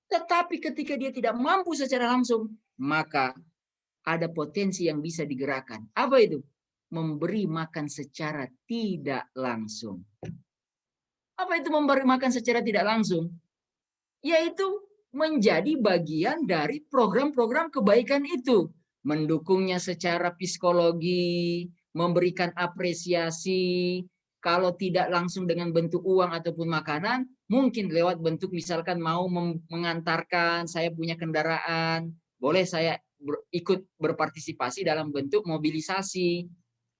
Tetapi ketika dia tidak mampu secara langsung, maka ada potensi yang bisa digerakkan. Apa itu? Memberi makan secara tidak langsung. Apa itu memberi makan secara tidak langsung? Yaitu menjadi bagian dari program-program kebaikan itu. Mendukungnya secara psikologi, memberikan apresiasi, kalau tidak langsung dengan bentuk uang ataupun makanan, mungkin lewat bentuk misalkan mau mengantarkan, saya punya kendaraan, boleh saya ikut berpartisipasi dalam bentuk mobilisasi,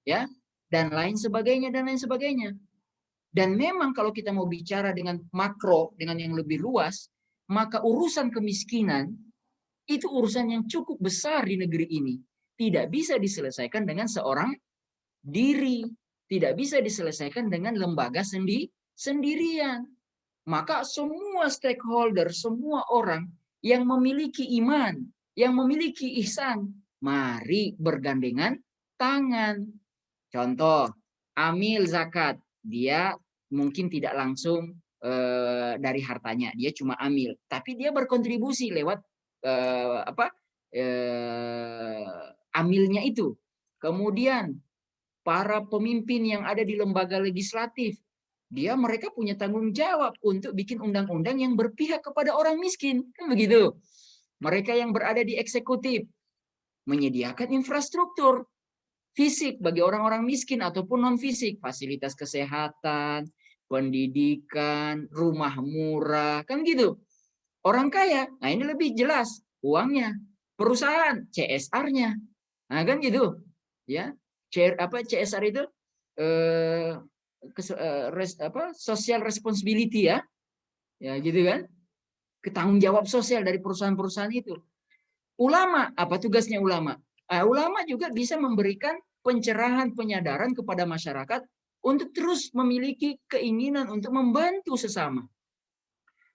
ya, dan lain sebagainya, dan lain sebagainya. Dan memang kalau kita mau bicara dengan makro, dengan yang lebih luas, maka urusan kemiskinan itu urusan yang cukup besar di negeri ini. Tidak bisa diselesaikan dengan seorang diri. Tidak bisa diselesaikan dengan lembaga sendirian. Maka semua stakeholder, semua orang yang memiliki iman, yang memiliki ihsan, mari bergandengan tangan. Contoh, amil zakat. Dia mungkin tidak langsung dari hartanya, dia cuma amil. Tapi dia berkontribusi lewat amilnya itu. Kemudian para pemimpin yang ada di lembaga legislatif, mereka punya tanggung jawab untuk bikin undang-undang yang berpihak kepada orang miskin, kan begitu. Mereka yang berada di eksekutif menyediakan infrastruktur fisik bagi orang-orang miskin ataupun non fisik, fasilitas kesehatan, pendidikan, rumah murah, kan gitu. Orang kaya, nah ini lebih jelas uangnya, perusahaan CSR-nya, nah kan gitu, ya. CSR itu social responsibility, ya, gitu kan, ketanggung jawab sosial dari perusahaan-perusahaan itu. Ulama, apa tugasnya ulama? Ulama juga bisa memberikan pencerahan, penyadaran kepada masyarakat untuk terus memiliki keinginan untuk membantu sesama.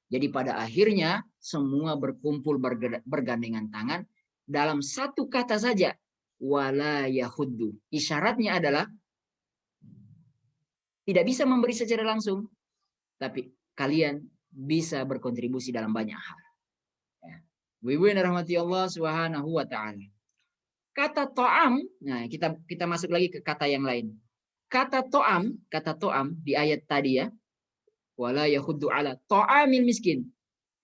Jadi pada akhirnya semua berkumpul bergandengan tangan dalam satu kata saja, wala yahuddu. Isyaratnya adalah tidak bisa memberi secara langsung, tapi kalian bisa berkontribusi dalam banyak hal. Ibu yang dirahmati Allah Subhanahu wa taala. Kata to'am, nah kita masuk lagi ke kata yang lain. Kata to'am di ayat tadi, ya, wala yahuddu ala to'amil miskin,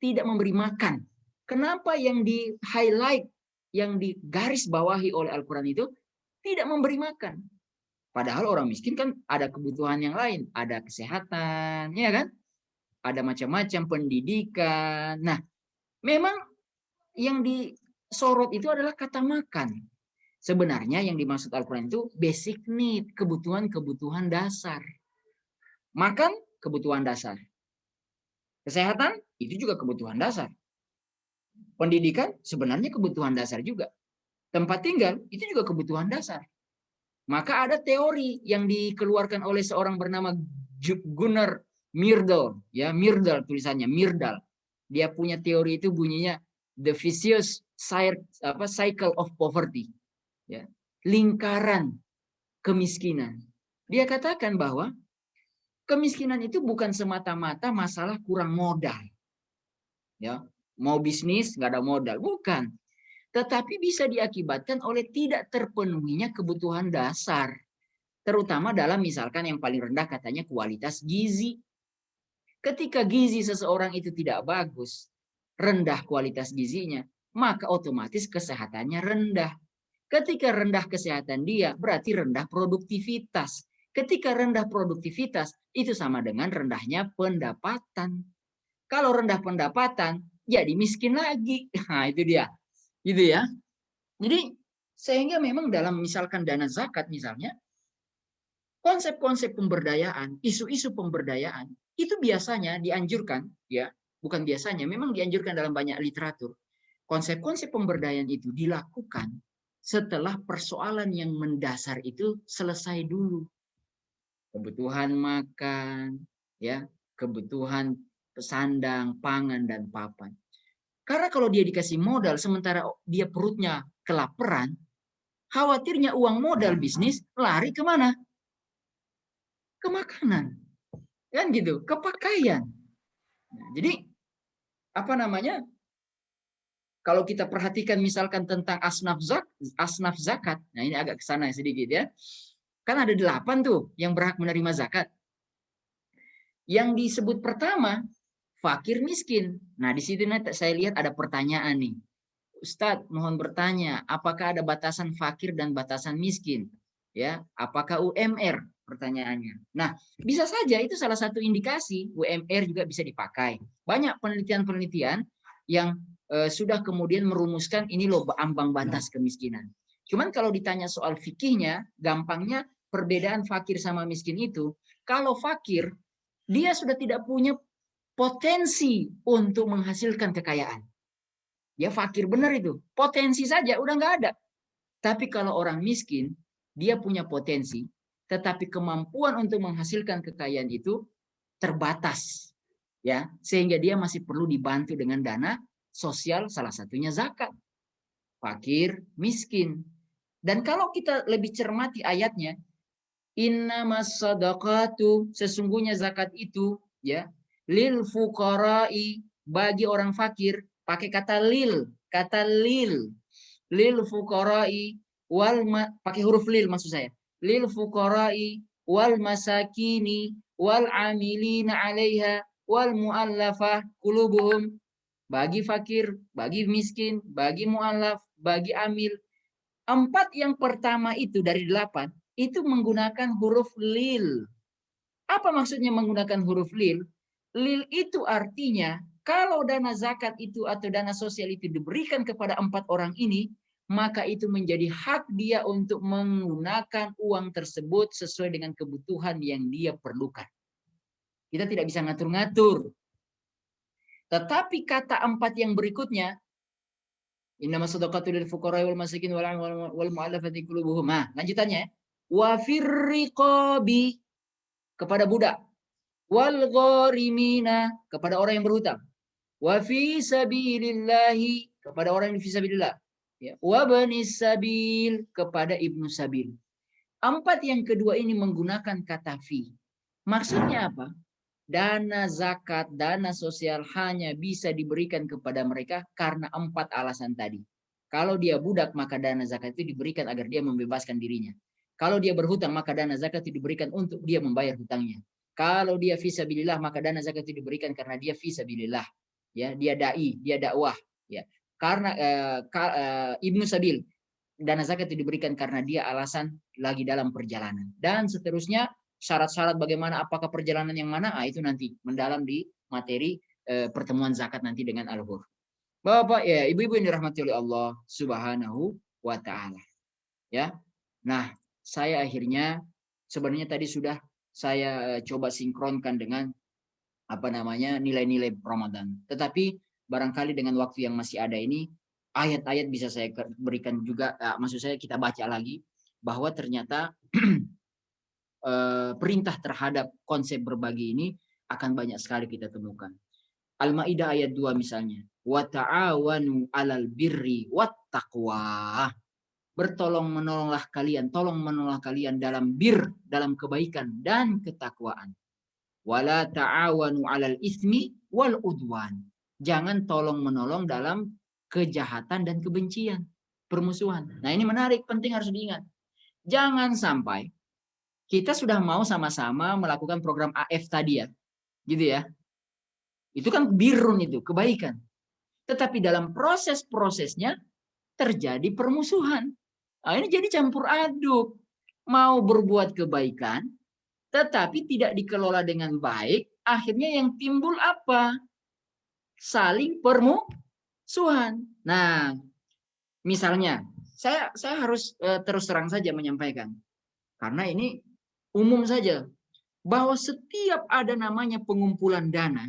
tidak memberi makan. Kenapa yang di highlight, yang digaris bawahi oleh Al-Quran itu tidak memberi makan? Padahal orang miskin kan ada kebutuhan yang lain, ada kesehatan, ya kan? Ada macam-macam pendidikan. Nah, memang yang disorot itu adalah kata makan. Sebenarnya yang dimaksud Al-Quran itu basic need, kebutuhan-kebutuhan dasar. Makan, kebutuhan dasar. Kesehatan, itu juga kebutuhan dasar. Pendidikan, sebenarnya kebutuhan dasar juga. Tempat tinggal, itu juga kebutuhan dasar. Maka ada teori yang dikeluarkan oleh seorang bernama Gunnar Myrdal. Ya, Myrdal tulisannya, Myrdal. Dia punya teori itu bunyinya The Vicious Cycle of Poverty. Ya, lingkaran kemiskinan. Dia katakan bahwa kemiskinan itu bukan semata-mata masalah kurang modal. Ya, mau bisnis nggak ada modal, bukan. Tetapi bisa diakibatkan oleh tidak terpenuhinya kebutuhan dasar. Terutama dalam misalkan yang paling rendah katanya kualitas gizi. Ketika gizi seseorang itu tidak bagus, rendah kualitas gizinya, maka otomatis kesehatannya rendah. Ketika rendah kesehatan dia, berarti rendah produktivitas. Ketika rendah produktivitas, itu sama dengan rendahnya pendapatan. Kalau rendah pendapatan, jadi miskin lagi. Nah, itu dia. Gitu ya. Jadi, sehingga memang dalam misalkan dana zakat misalnya, konsep-konsep pemberdayaan, isu-isu pemberdayaan itu biasanya dianjurkan, ya, bukan biasanya, memang dianjurkan dalam banyak literatur. Konsep-konsep pemberdayaan itu dilakukan setelah persoalan yang mendasar itu selesai dulu. Kebutuhan makan, ya, kebutuhan sandang, pangan, dan papan. Karena kalau dia dikasih modal sementara dia perutnya kelaparan, khawatirnya uang modal bisnis lari kemana? Ke makanan. Kan gitu, ke pakaian. Nah, jadi apa namanya? Kalau kita perhatikan misalkan tentang asnaf zakat, nah ini agak kesana sedikit ya. Kan ada 8 tuh yang berhak menerima zakat. Yang disebut pertama, fakir miskin. Nah di situ saya lihat ada pertanyaan nih. Ustadz, mohon bertanya, apakah ada batasan fakir dan batasan miskin? Ya, apakah UMR? Pertanyaannya. Nah, bisa saja itu salah satu indikasi UMR juga bisa dipakai. Banyak penelitian-penelitian yang sudah kemudian merumuskan ini loh ambang batas kemiskinan. Cuman kalau ditanya soal fikihnya, gampangnya perbedaan fakir sama miskin itu, kalau fakir, dia sudah tidak punya potensi untuk menghasilkan kekayaan. Ya fakir benar itu, potensi saja udah nggak ada. Tapi kalau orang miskin, dia punya potensi, tetapi kemampuan untuk menghasilkan kekayaan itu terbatas, ya, sehingga dia masih perlu dibantu dengan dana sosial, salah satunya zakat. Fakir, miskin. Dan kalau kita lebih cermati ayatnya, innamas shadaqatu, sesungguhnya zakat itu, ya, lil fuqara'i, bagi orang fakir, pakai kata lil fuqara'i wal pakai huruf lil maksud saya. Lil fuqara'i wal masakini wal amilina 'alaiha wal mu'allafah qulubuhum, bagi fakir, bagi miskin, bagi mu'allaf, bagi amil. 4 yang pertama itu dari 8 itu menggunakan huruf lil. Apa maksudnya menggunakan huruf lil? Lil itu artinya kalau dana zakat itu atau dana sosial itu diberikan kepada 4 orang ini, maka itu menjadi hak dia untuk menggunakan uang tersebut sesuai dengan kebutuhan yang dia perlukan. Kita tidak bisa ngatur-ngatur. Tetapi kata 4 yang berikutnya, innamas shadaqatu lil fuqara'i wal masakin wal mu'allafati qulubuhum. Nah, lanjutannya, wa firriqabi, kepada budak, wal gharimina, kepada orang yang berhutang, wa fi sabilillahi, kepada orang yang fi sabilillah, ya, wa banis sabil, kepada ibnu sabil. 4 yang kedua ini menggunakan kata fi. Maksudnya apa? Dana zakat, dana sosial hanya bisa diberikan kepada mereka karena 4 alasan tadi. Kalau dia budak, maka dana zakat itu diberikan agar dia membebaskan dirinya. Kalau dia berhutang, maka dana zakat itu diberikan untuk dia membayar hutangnya. Kalau dia fisabilillah, maka dana zakat itu diberikan karena dia fisabilillah. Ya, dia dai, dia dakwah. Ya, karena ibnu sabil, dana zakat itu diberikan karena dia alasan lagi dalam perjalanan. Dan seterusnya, syarat-syarat bagaimana, apakah perjalanan yang mana, itu nanti mendalam di materi pertemuan zakat nanti dengan Al-Hur. Bapak ya, ibu-ibu yang dirahmati oleh Allah Subhanahu wa taala. Ya. Nah, saya akhirnya sebenarnya tadi sudah saya coba sinkronkan dengan apa namanya nilai-nilai Ramadan. Tetapi barangkali dengan waktu yang masih ada ini, ayat-ayat bisa saya berikan juga, maksud saya kita baca lagi bahwa ternyata perintah terhadap konsep berbagi ini akan banyak sekali kita temukan. Al-Maidah ayat 2 misalnya, wa ta'awanu 'alal birri wat taqwa. Bertolong-menolonglah kalian, tolong menolong kalian dalam dalam kebaikan dan ketakwaan. Wala ta'awanu 'alal ismi wal udwan. Jangan tolong-menolong dalam kejahatan dan kebencian, permusuhan. Nah, ini menarik, penting harus diingat. Jangan sampai kita sudah mau sama-sama melakukan program AF tadi ya, gitu ya. Itu kan birrun itu, kebaikan. Tetapi dalam proses-prosesnya terjadi permusuhan. Nah, ini jadi campur aduk. Mau berbuat kebaikan, tetapi tidak dikelola dengan baik, akhirnya yang timbul apa? Saling permusuhan. Nah, misalnya, saya harus terus terang saja menyampaikan. Karena ini umum saja bahwa setiap ada namanya pengumpulan dana,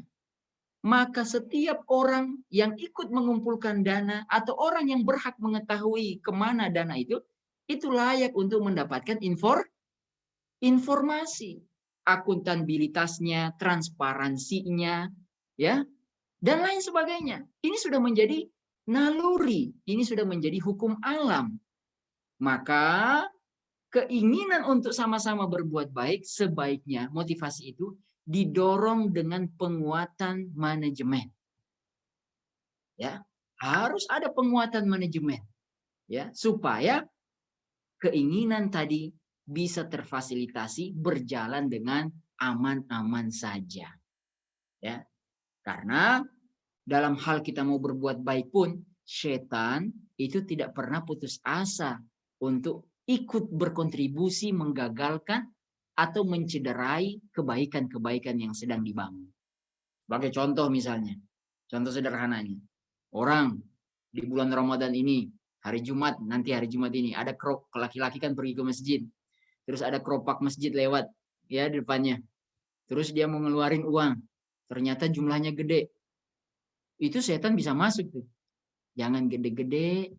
maka setiap orang yang ikut mengumpulkan dana atau orang yang berhak mengetahui kemana dana itu layak untuk mendapatkan informasi, akuntabilitasnya, transparansinya, ya, dan lain sebagainya. Ini sudah menjadi naluri, ini sudah menjadi hukum alam. Maka keinginan untuk sama-sama berbuat baik sebaiknya motivasi itu didorong dengan penguatan manajemen. Ya, harus ada penguatan manajemen, ya, supaya keinginan tadi bisa terfasilitasi berjalan dengan aman-aman saja. Ya. Karena dalam hal kita mau berbuat baik pun, setan itu tidak pernah putus asa untuk ikut berkontribusi menggagalkan atau mencederai kebaikan-kebaikan yang sedang dibangun. Sebagai contoh misalnya, contoh sederhananya, orang di bulan Ramadan ini, hari Jumat, nanti hari Jumat ini, ada laki-laki kan pergi ke masjid, terus ada keropak masjid lewat ya di depannya, terus dia mau ngeluarin uang, ternyata jumlahnya gede, itu setan bisa masuk tuh. Jangan gede-gede,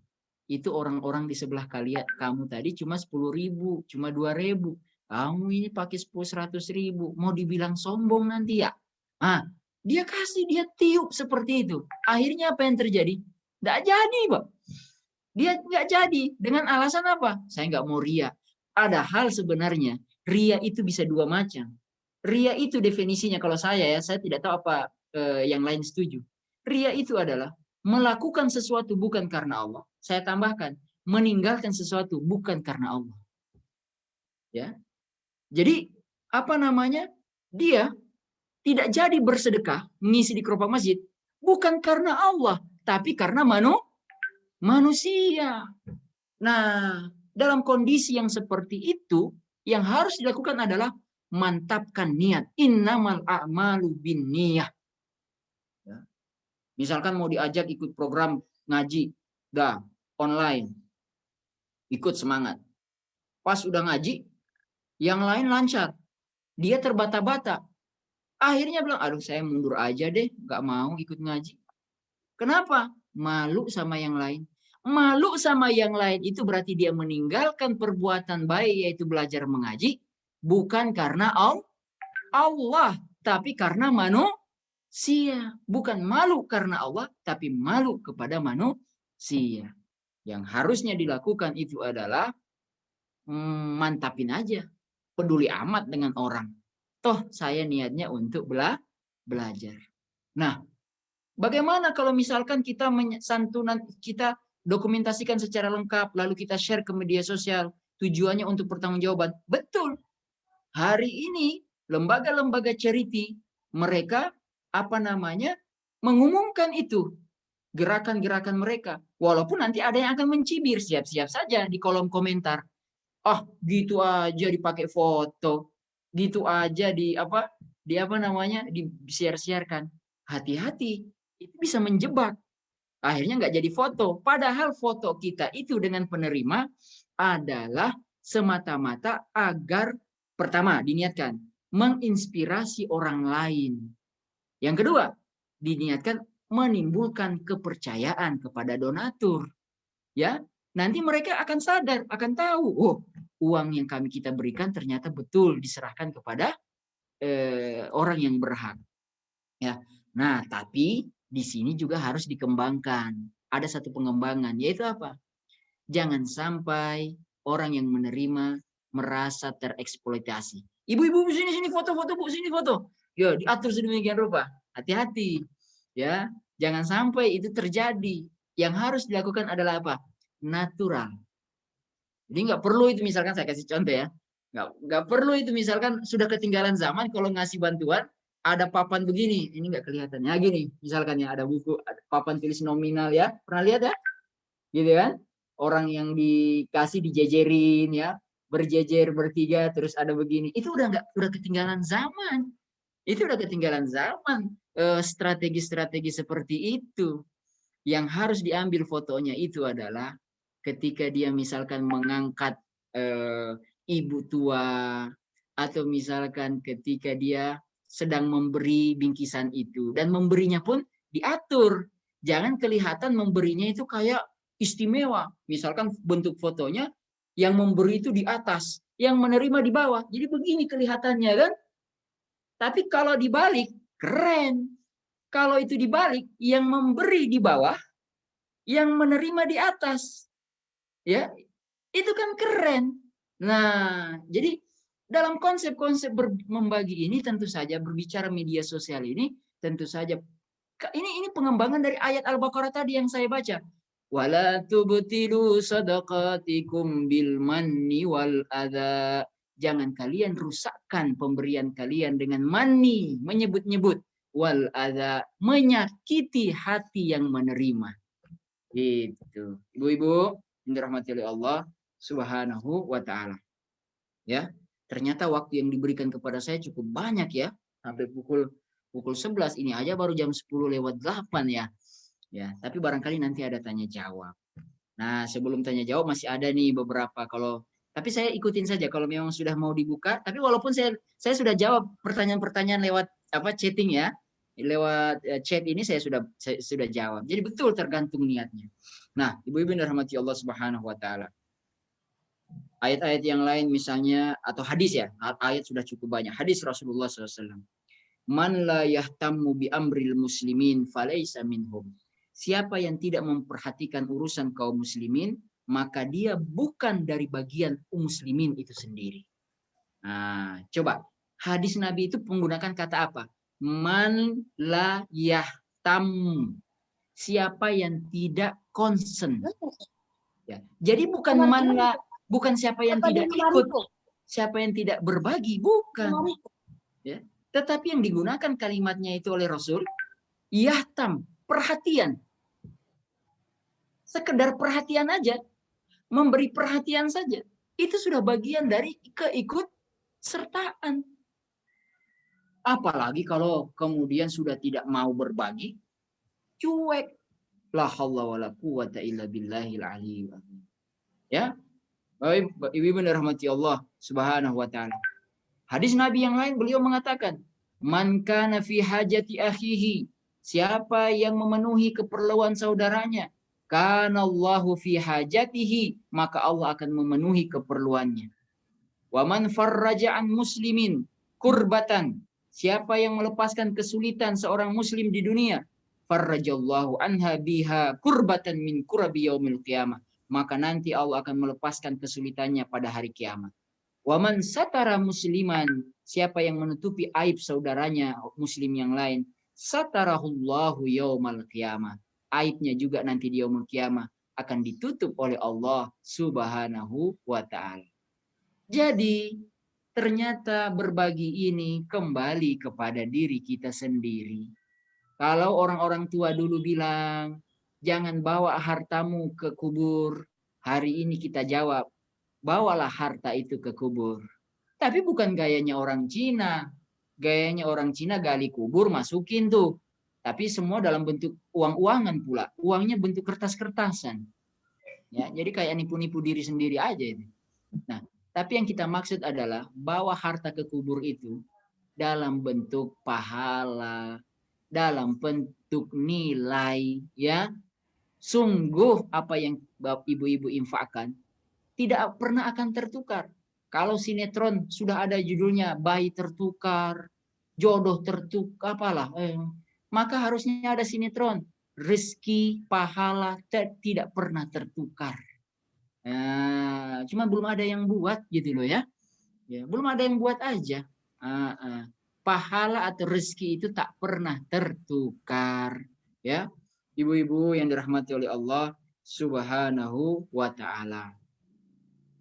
itu orang-orang di sebelah kalian, kamu tadi cuma 10.000, cuma 2.000, kamu ini pakai 100.000, mau dibilang sombong nanti ya. Dia kasih, dia tiup seperti itu. Akhirnya apa yang terjadi? Nggak jadi, Pak. Dia nggak jadi. Dengan alasan apa? Saya nggak mau ria. Padahal sebenarnya ria itu bisa dua macam. Ria itu definisinya, kalau saya tidak tahu apa yang lain setuju. Ria itu adalah melakukan sesuatu bukan karena Allah. Saya tambahkan, meninggalkan sesuatu bukan karena Allah. Ya. Jadi, apa namanya? Dia tidak jadi bersedekah, mengisi di keropak masjid, bukan karena Allah, tapi karena manusia. Nah, dalam kondisi yang seperti itu, yang harus dilakukan adalah mantapkan niat. Innamal a'malu binniyah. Ya. Misalkan mau diajak ikut program ngaji, online, ikut semangat. Pas udah ngaji, yang lain lancar, dia terbata-bata. Akhirnya bilang, aduh saya mundur aja deh, gak mau ikut ngaji. Kenapa? Malu sama yang lain. Malu sama yang lain itu berarti dia meninggalkan perbuatan baik, yaitu belajar mengaji, bukan karena Allah, tapi karena manusia. Bukan malu karena Allah, tapi malu kepada manusia. Yang harusnya dilakukan itu adalah mantapin aja, peduli amat dengan orang. Toh saya niatnya untuk belajar. Nah, bagaimana kalau misalkan kita santunan, kita dokumentasikan secara lengkap, lalu kita share ke media sosial, tujuannya untuk pertanggungjawaban. Betul. Hari ini lembaga-lembaga charity mereka mengumumkan itu gerakan-gerakan mereka. Walaupun nanti ada yang akan mencibir, siap-siap saja di kolom komentar. Gitu aja dipakai foto, gitu aja di share-sharekan. Hati-hati, itu bisa menjebak. Akhirnya nggak jadi foto. Padahal foto kita itu dengan penerima adalah semata-mata agar pertama diniatkan menginspirasi orang lain. Yang kedua, diniatkan menimbulkan kepercayaan kepada donatur. Ya, nanti mereka akan sadar, akan tahu, uang yang kita berikan ternyata betul diserahkan kepada orang yang berhak. Ya. Nah, tapi di sini juga harus dikembangkan. Ada satu pengembangan, yaitu apa? Jangan sampai orang yang menerima merasa tereksploitasi. Ibu-ibu sini foto-foto, Bu, sini foto. Ya, diatur sedemikian rupa. Hati-hati. Ya, jangan sampai itu terjadi. Yang harus dilakukan adalah apa? Natural. Jadi nggak perlu itu, misalkan saya kasih contoh ya. Nggak perlu itu misalkan sudah ketinggalan zaman kalau ngasih bantuan, ada papan begini, ini nggak kelihatan ya, gini misalkan ya, ada buku, ada papan tulis nominal ya, pernah lihat ya, gitu kan, orang yang dikasih dijejerin ya, berjejer bertiga, terus ada begini, itu udah ketinggalan zaman, strategi-strategi seperti itu. Yang harus diambil fotonya itu adalah ketika dia misalkan mengangkat ibu tua, atau misalkan ketika dia sedang memberi bingkisan itu, dan memberinya pun diatur. Jangan kelihatan memberinya itu kayak istimewa. Misalkan bentuk fotonya yang memberi itu di atas, yang menerima di bawah. Jadi begini kelihatannya kan. Tapi kalau dibalik, keren. Kalau itu dibalik, yang memberi di bawah, yang menerima di atas. Ya, itu kan keren. Nah, jadi dalam konsep-konsep membagi ini tentu saja berbicara media sosial ini tentu saja ini pengembangan dari ayat Al-Baqarah tadi yang saya baca. Wala tubtilu sadaqatikum bil manni wal adza. Jangan kalian rusakkan pemberian kalian dengan manni, menyebut-nyebut, wal adza, menyakiti hati yang menerima. Itu. Ibu-ibu yang dirahmati oleh Allah Subhanahu wa taala. Ya, ternyata waktu yang diberikan kepada saya cukup banyak ya. Sampai pukul 11 ini aja baru jam 10:08 ya. Ya, tapi barangkali nanti ada tanya jawab. Nah, sebelum tanya jawab masih ada nih beberapa tapi saya ikutin saja kalau memang sudah mau dibuka. Tapi walaupun saya sudah jawab pertanyaan-pertanyaan lewat chatting ya. Lewat chat ini saya sudah jawab. Jadi betul tergantung niatnya. Nah, ibu-ibu yang dirahmati Allah Subhanahu wa taala. Ayat-ayat yang lain misalnya atau hadis ya. Ayat sudah cukup banyak. Hadis Rasulullah SAW. Man la yahtammu bi amril muslimin falaysa minhum. Siapa yang tidak memperhatikan urusan kaum muslimin, maka dia bukan dari bagian muslimin itu sendiri. Nah, coba hadis Nabi itu menggunakan kata apa? Man la yahtam. Siapa yang tidak concern. Ya. Jadi bukan man la, bukan siapa yang tidak ikut, siapa yang tidak berbagi, bukan. Ya. Tetapi yang digunakan kalimatnya itu oleh Rasul, yahtam, perhatian. Sekedar perhatian aja, memberi perhatian saja. Itu sudah bagian dari keikutsertaan. Apalagi kalau kemudian sudah tidak mau berbagi, cuek. La haula wala quwata illa billahil aliyyil azim. Ya. Baik, ibu-ibu rahmati Allah Subhanahu wa taala. Hadis Nabi yang lain beliau mengatakan, "Man kana fi hajati akhihi." Siapa yang memenuhi keperluan saudaranya, kana Allahu fi hajatihi, maka Allah akan memenuhi keperluannya. Wa man farraja an muslimin kurbatan. Siapa yang melepaskan kesulitan seorang muslim di dunia, farrajallahu anha biha kurbatan min kurabi yaumil qiyamah. Maka nanti Allah akan melepaskan kesulitannya pada hari kiamat. Wa man satara musliman, siapa yang menutupi aib saudaranya muslim yang lain, satarahullahu yaumal qiyamah. Aibnya juga nanti di yaumul qiyamah akan ditutup oleh Allah Subhanahu wa taala. Jadi ternyata berbagi ini kembali kepada diri kita sendiri. Kalau orang-orang tua dulu bilang, jangan bawa hartamu ke kubur. Hari ini kita jawab, bawalah harta itu ke kubur. Tapi bukan gayanya orang Cina. Gayanya orang Cina gali kubur, masukin tuh. Tapi semua dalam bentuk uang-uangan pula. Uangnya bentuk kertas-kertasan. Ya, jadi kayak nipu-nipu diri sendiri aja itu. Nah, tapi yang kita maksud adalah bawa harta ke kubur itu dalam bentuk pahala, dalam bentuk nilai, ya. Sungguh apa yang ibu-ibu infakkan tidak pernah akan tertukar. Kalau sinetron sudah ada judulnya bayi tertukar, jodoh tertukar, apalah, maka harusnya ada sinetron rezeki, pahala tidak pernah tertukar. Nah, cuma belum ada yang buat gitu loh ya. Ya, belum ada yang buat aja. Pahala atau rezeki itu tak pernah tertukar. Ya, ibu-ibu yang dirahmati oleh Allah Subhanahu wa taala.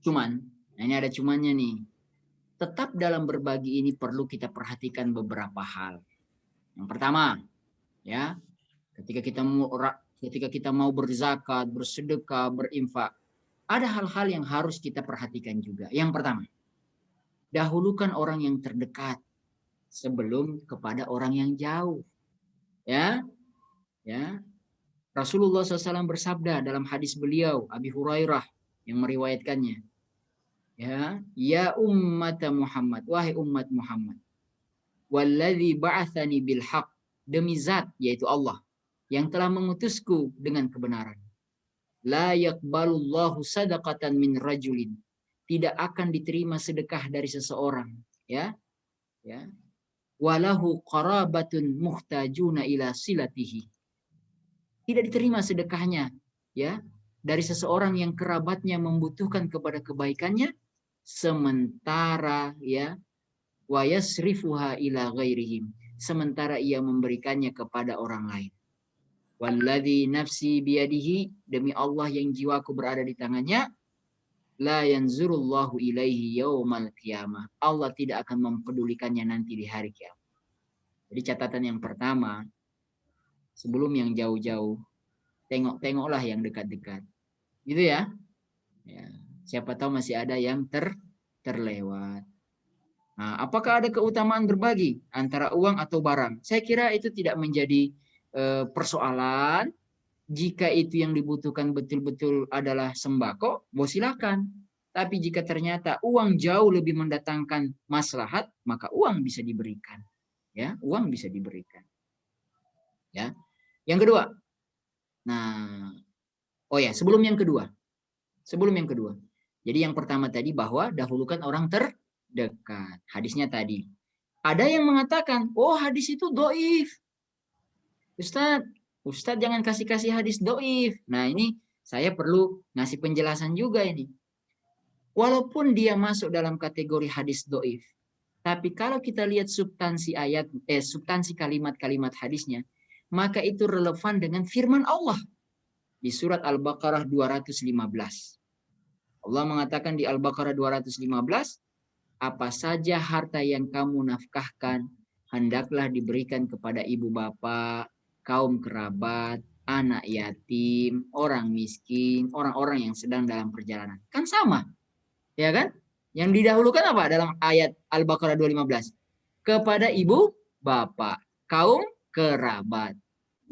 Cuman, ini ada cumannya nih. Tetap dalam berbagi ini perlu kita perhatikan beberapa hal. Yang pertama, ya, ketika kita mau berzakat, bersedekah, berinfak, ada hal-hal yang harus kita perhatikan juga. Yang pertama, dahulukan orang yang terdekat sebelum kepada orang yang jauh. Ya, ya. Rasulullah SAW bersabda dalam hadis beliau, Abi Hurairah yang meriwayatkannya. Ya ummat Muhammad, wahai umat Muhammad. Walladzi ba'atsani bil haqq, demi zat yaitu Allah yang telah mengutusku dengan kebenaran. La yaqbalullahu sadaqatan min rajulin, tidak akan diterima sedekah dari seseorang, ya. Walahu qarabatun muhtajuna ila silatihi, tidak diterima sedekahnya, ya, dari seseorang yang kerabatnya membutuhkan kepada kebaikannya, sementara ya wa yasrifuha ila ghairihim, sementara ia memberikannya kepada orang lain. Walladzi nafsi biyadihi, demi Allah yang jiwaku berada di tangannya, la yanzurullahu ilaihi yaumal qiyamah, Allah tidak akan mempedulikannya nanti di hari kiamat. Jadi catatan yang pertama, sebelum yang jauh-jauh, tengok-tengoklah yang dekat-dekat. Gitu ya. Siapa tahu masih ada yang terlewat. Nah, apakah ada keutamaan berbagi antara uang atau barang? Saya kira itu tidak menjadi persoalan. Jika itu yang dibutuhkan betul-betul adalah sembako, silakan. Tapi jika ternyata uang jauh lebih mendatangkan maslahat, maka uang bisa diberikan. Ya, uang bisa diberikan. Ya. Yang kedua. Nah, sebelum yang kedua. Jadi yang pertama tadi bahwa dahulukan orang terdekat. Hadisnya tadi. Ada yang mengatakan, hadis itu dhaif. Ustadz jangan kasih hadis dhaif. Nah, ini saya perlu ngasih penjelasan juga ini. Walaupun dia masuk dalam kategori hadis dhaif, tapi kalau kita lihat substansi kalimat-kalimat hadisnya, maka itu relevan dengan firman Allah di surat Al-Baqarah 215. Allah mengatakan di Al-Baqarah 215, apa saja harta yang kamu nafkahkan, hendaklah diberikan kepada ibu bapak, kaum kerabat, anak yatim, orang miskin, orang-orang yang sedang dalam perjalanan. Kan sama, ya kan? Yang didahulukan apa dalam ayat Al-Baqarah 215? Kepada ibu bapak, kaum kerabat,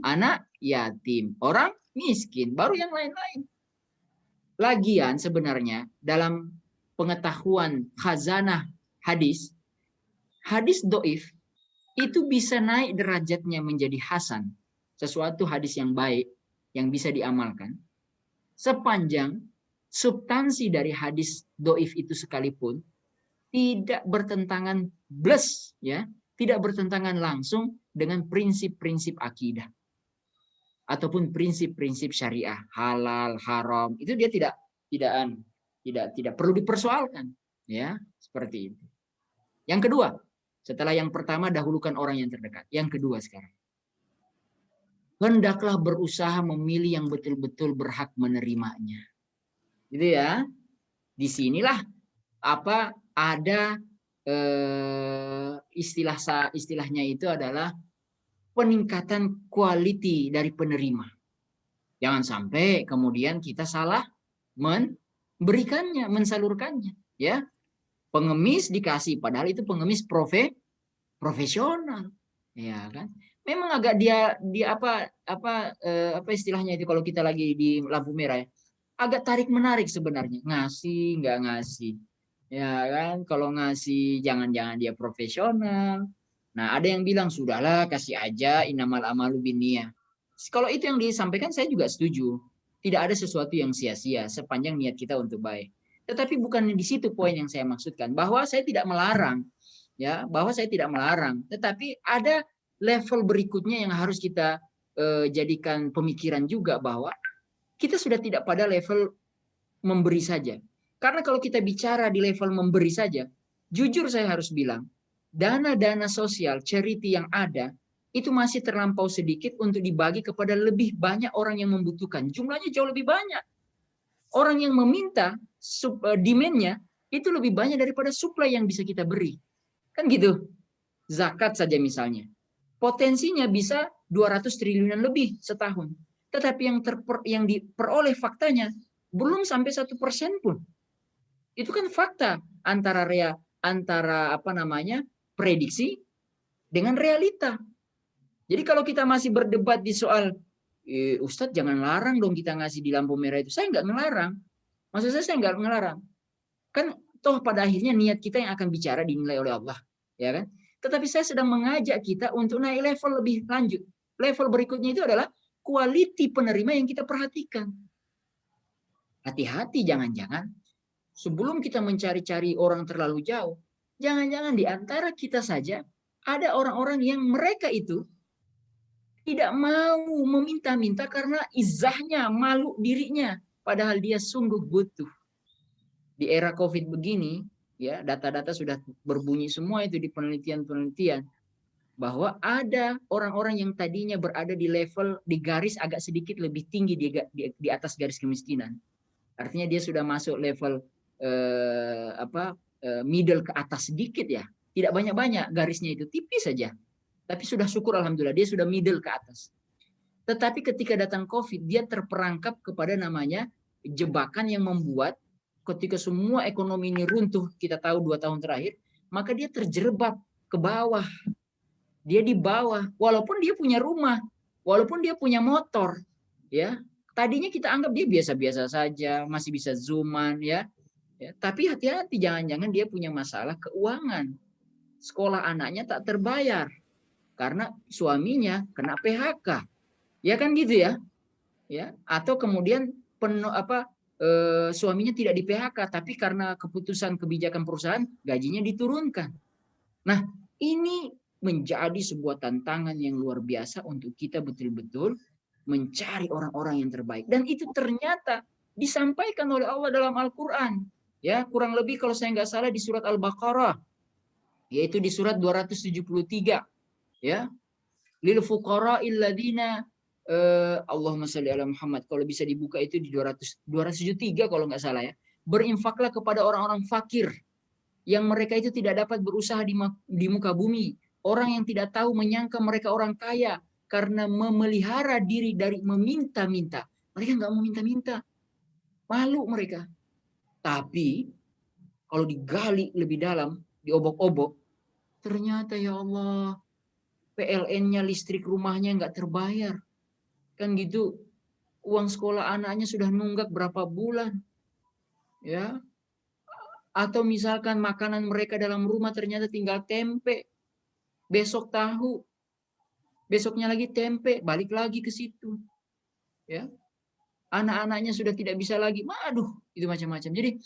anak yatim, orang miskin, baru yang lain-lain. Lagian sebenarnya dalam pengetahuan khazanah hadis dhaif itu bisa naik derajatnya menjadi hasan, sesuatu hadis yang baik yang bisa diamalkan, sepanjang substansi dari hadis dhaif itu sekalipun tidak bertentangan tidak bertentangan langsung dengan prinsip-prinsip akidah ataupun prinsip-prinsip syariah, halal, haram, itu dia tidak perlu dipersoalkan, ya, seperti itu. Yang kedua, setelah yang pertama dahulukan orang yang terdekat. Yang kedua sekarang, hendaklah berusaha memilih yang betul-betul berhak menerimanya. Gitu ya. Disinilah ada istilahnya itu adalah peningkatan quality dari penerima. Jangan sampai kemudian kita salah memberikannya, mensalurkannya, ya. Pengemis dikasih padahal itu pengemis profesional, ya kan? Memang agak dia apa istilahnya itu kalau kita lagi di lampu merah, ya, agak tarik menarik sebenarnya, ngasih nggak ngasih, ya kan? Kalau ngasih jangan-jangan dia profesional. Nah, ada yang bilang sudahlah kasih aja, innamal amalu binniyah. Kalau itu yang disampaikan saya juga setuju. Tidak ada sesuatu yang sia-sia sepanjang niat kita untuk baik. Tetapi bukan di situ poin yang saya maksudkan, bahwa saya tidak melarang, ya, tetapi ada level berikutnya yang harus kita jadikan pemikiran juga, bahwa kita sudah tidak pada level memberi saja. Karena kalau kita bicara di level memberi saja, jujur saya harus bilang, dana-dana sosial, charity yang ada, itu masih terlampau sedikit untuk dibagi kepada lebih banyak orang yang membutuhkan. Jumlahnya jauh lebih banyak. Orang yang meminta, demand-nya itu lebih banyak daripada supply yang bisa kita beri. Kan gitu. Zakat saja misalnya. Potensinya bisa 200 triliunan lebih setahun. Tetapi yang diperoleh faktanya belum sampai 1% pun. Itu kan fakta antara prediksi dengan realita. Jadi kalau kita masih berdebat di soal Ustadz jangan larang dong kita ngasih di lampu merah itu. Saya nggak ngelarang. Maksud saya nggak ngelarang. Kan Toh pada akhirnya niat kita yang akan bicara dinilai oleh Allah, ya kan? Tetapi saya sedang mengajak kita untuk naik level lebih lanjut. Level berikutnya itu adalah quality penerima yang kita perhatikan. Hati-hati, jangan-jangan sebelum kita mencari-cari orang terlalu jauh, jangan-jangan di antara kita saja ada orang-orang yang mereka itu tidak mau meminta-minta karena izahnya, malu dirinya, padahal dia sungguh butuh. Di era COVID begini, ya, data-data sudah berbunyi semua itu di penelitian-penelitian bahwa ada orang-orang yang tadinya berada di level di garis agak sedikit lebih tinggi di atas garis kemiskinan. Artinya dia sudah masuk level middle ke atas sedikit ya. Tidak banyak-banyak garisnya itu, tipis saja. Tapi sudah syukur alhamdulillah dia sudah middle ke atas. Tetapi ketika datang COVID, dia terperangkap kepada namanya jebakan yang membuat ketika semua ekonomi ini runtuh, kita tahu 2 tahun terakhir, maka dia terjerembab ke bawah. Dia di bawah, walaupun dia punya rumah, walaupun dia punya motor, ya. Tadinya kita anggap dia biasa-biasa saja, masih bisa zooman, ya. Tapi hati-hati, jangan-jangan dia punya masalah keuangan. Sekolah anaknya tak terbayar karena suaminya kena PHK, ya kan gitu ya. Ya, atau kemudian suaminya tidak di PHK, tapi karena keputusan kebijakan perusahaan gajinya diturunkan. Nah, ini menjadi sebuah tantangan yang luar biasa untuk kita betul-betul mencari orang-orang yang terbaik. Dan itu ternyata disampaikan oleh Allah dalam Al-Quran. Ya, kurang lebih kalau saya nggak salah di surat Al-Baqarah, yaitu di surat 273. Ya, lil fuqara'il ladzina Allahumma sholli ala Muhammad. Kalau bisa dibuka itu di 273 kalau nggak salah ya. Berinfaklah kepada orang-orang fakir yang mereka itu tidak dapat berusaha di muka bumi. Orang yang tidak tahu menyangka mereka orang kaya karena memelihara diri dari meminta-minta. Mereka nggak mau minta-minta. Malu mereka. Tapi kalau digali lebih dalam, diobok-obok, ternyata ya Allah, PLN-nya, listrik rumahnya nggak terbayar. Kan gitu, uang sekolah anaknya sudah nunggak berapa bulan, ya. Atau misalkan makanan mereka dalam rumah ternyata tinggal tempe, besok tahu, besoknya lagi tempe, balik lagi ke situ, ya. Anak-anaknya sudah tidak bisa lagi, aduh, itu macam-macam. Jadi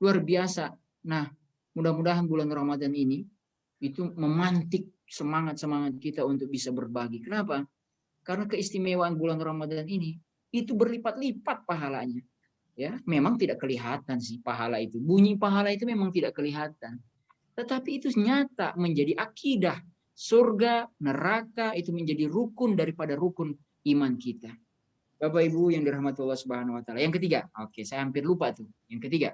luar biasa. Nah, mudah-mudahan bulan Ramadan ini itu memantik semangat-semangat kita untuk bisa berbagi. Kenapa? Karena keistimewaan bulan Ramadan ini itu berlipat-lipat pahalanya. Ya, memang tidak kelihatan sih pahala itu. Bunyi pahala itu memang tidak kelihatan. Tetapi itu nyata menjadi akidah. Surga, neraka itu menjadi rukun daripada rukun iman kita. Bapak Ibu yang dirahmati Allah Subhanahu wa taala. Yang ketiga, oke, saya hampir lupa tuh. Yang ketiga.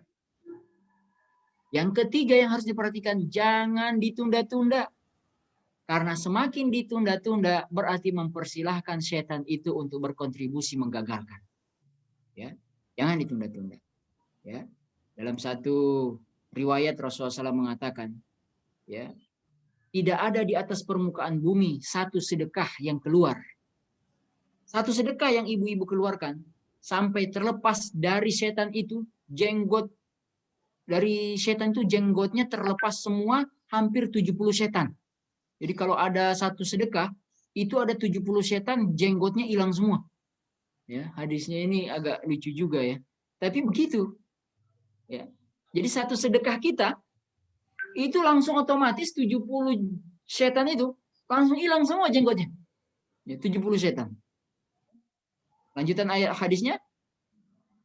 Yang ketiga yang harus diperhatikan, jangan ditunda-tunda. Karena semakin ditunda-tunda berarti mempersilahkan setan itu untuk berkontribusi menggagalkan. Ya, jangan ditunda-tunda. Ya, dalam satu riwayat Rasulullah SAW mengatakan, ya, tidak ada di atas permukaan bumi satu sedekah yang keluar. Satu sedekah yang ibu-ibu keluarkan sampai terlepas dari setan itu jenggot dari setan itu jenggotnya terlepas semua, hampir 70 setan. Jadi kalau ada satu sedekah, itu ada 70 setan, jenggotnya hilang semua. Ya, hadisnya ini agak lucu juga ya. Tapi begitu. Ya. Jadi satu sedekah kita, itu langsung otomatis 70 setan itu, langsung hilang semua jenggotnya. Ya, 70 setan. Lanjutan ayat hadisnya,